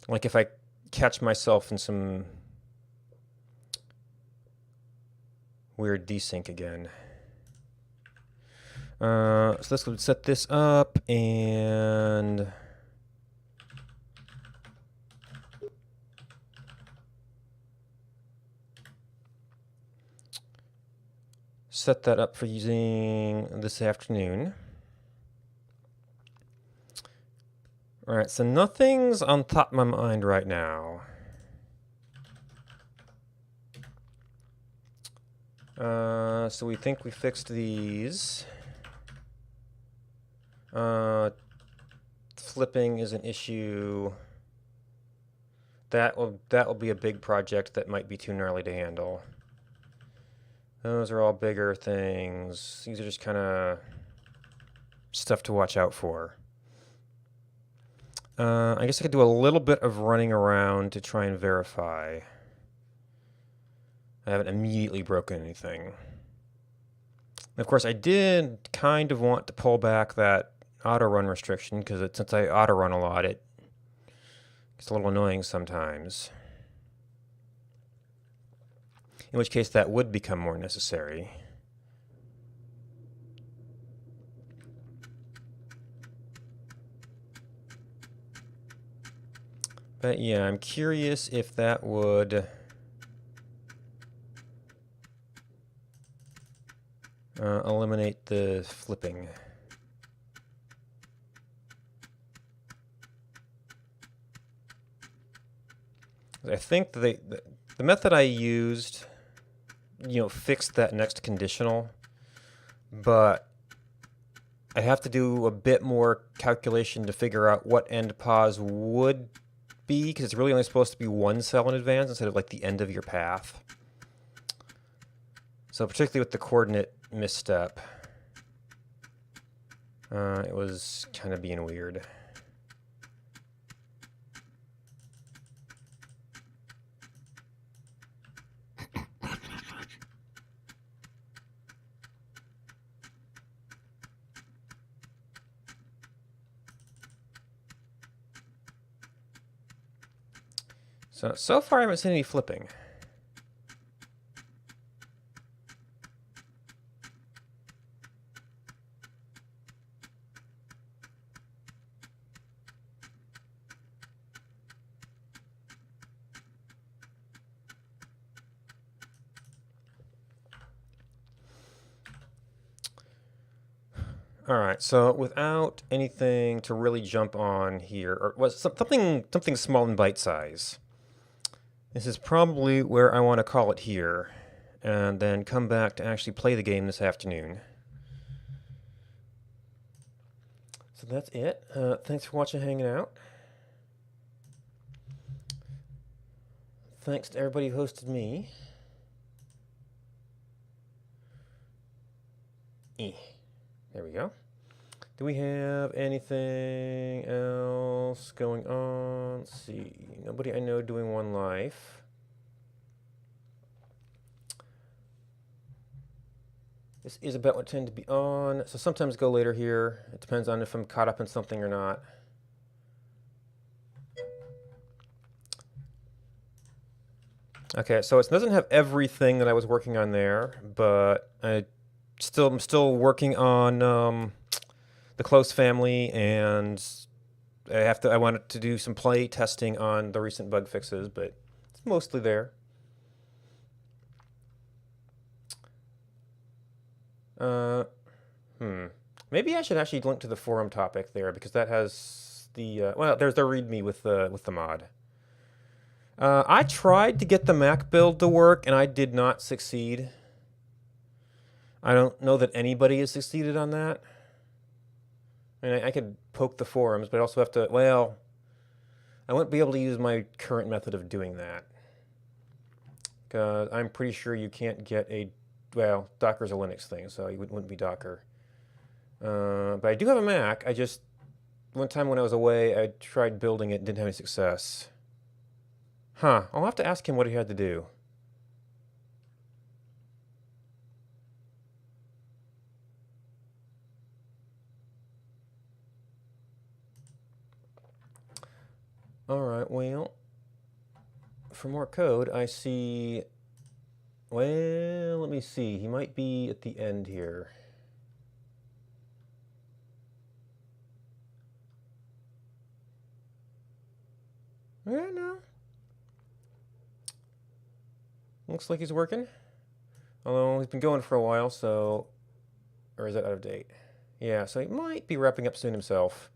Like if I catch myself in some weird desync again. So let's go set this up and set that up for using this afternoon. All right, so nothing's on top of my mind right now. So we think we fixed these. Flipping is an issue. That will be a big project that might be too gnarly to handle. Those are all bigger things. These are just kind of stuff to watch out for. I guess I could do a little bit of running around to try and verify. I haven't immediately broken anything. Of course, I did kind of want to pull back that auto run restriction because since I auto run a lot, it's a little annoying sometimes. In which case, that would become more necessary. But yeah, I'm curious if that would eliminate the flipping. I think the method I used, fixed that next conditional, but I have to do a bit more calculation to figure out what end pause would be, because it's really only supposed to be one cell in advance instead of like the end of your path. So particularly with the coordinate misstep, it was kind of being weird. So far I haven't seen any flipping. All right, so without anything to really jump on here, or was something small and bite size. This is probably where I want to call it here, and then come back to actually play the game this afternoon. So that's it. Thanks for watching, hanging out. Thanks to everybody who hosted me. There we go. Do we have anything else going on? Let's see. Nobody I know doing One Life. This is about what I tend to be on, so sometimes go later here. It depends on if I'm caught up in something or not. Okay, so it doesn't have everything that I was working on there, but I'm still working on the close family, and I wanted to do some play testing on the recent bug fixes, but it's mostly there. Maybe I should actually link to the forum topic there, because that has the well, there's the README with the mod. I tried to get the Mac build to work, and I did not succeed. I don't know that anybody has succeeded on that. I mean, I could poke the forums, but I also have to, well, I won't be able to use my current method of doing that. Because I'm pretty sure you can't get a, well, Docker's a Linux thing, so it wouldn't be Docker. But I do have a Mac. I just, one time when I was away, I tried building it, didn't have any success. Huh, I'll have to ask him what he had to do. All right, well, for more code, I see, well, let me see. He might be at the end here. Yeah, no. Looks like he's working. Although he's been going for a while, so, or is that out of date? Yeah, so he might be wrapping up soon himself.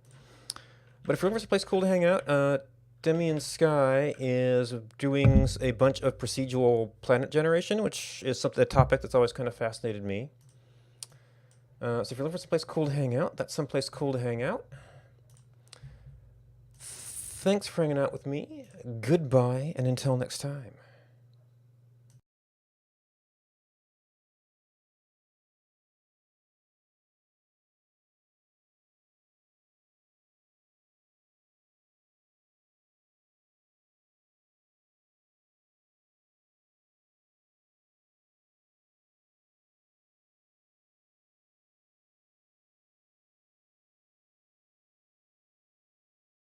But if you're looking for a place cool to hang out, Demi Sky is doing a bunch of procedural planet generation, which is a topic that's always kind of fascinated me. So if you're looking for someplace cool to hang out, that's someplace cool to hang out. Thanks for hanging out with me. Goodbye, and until next time.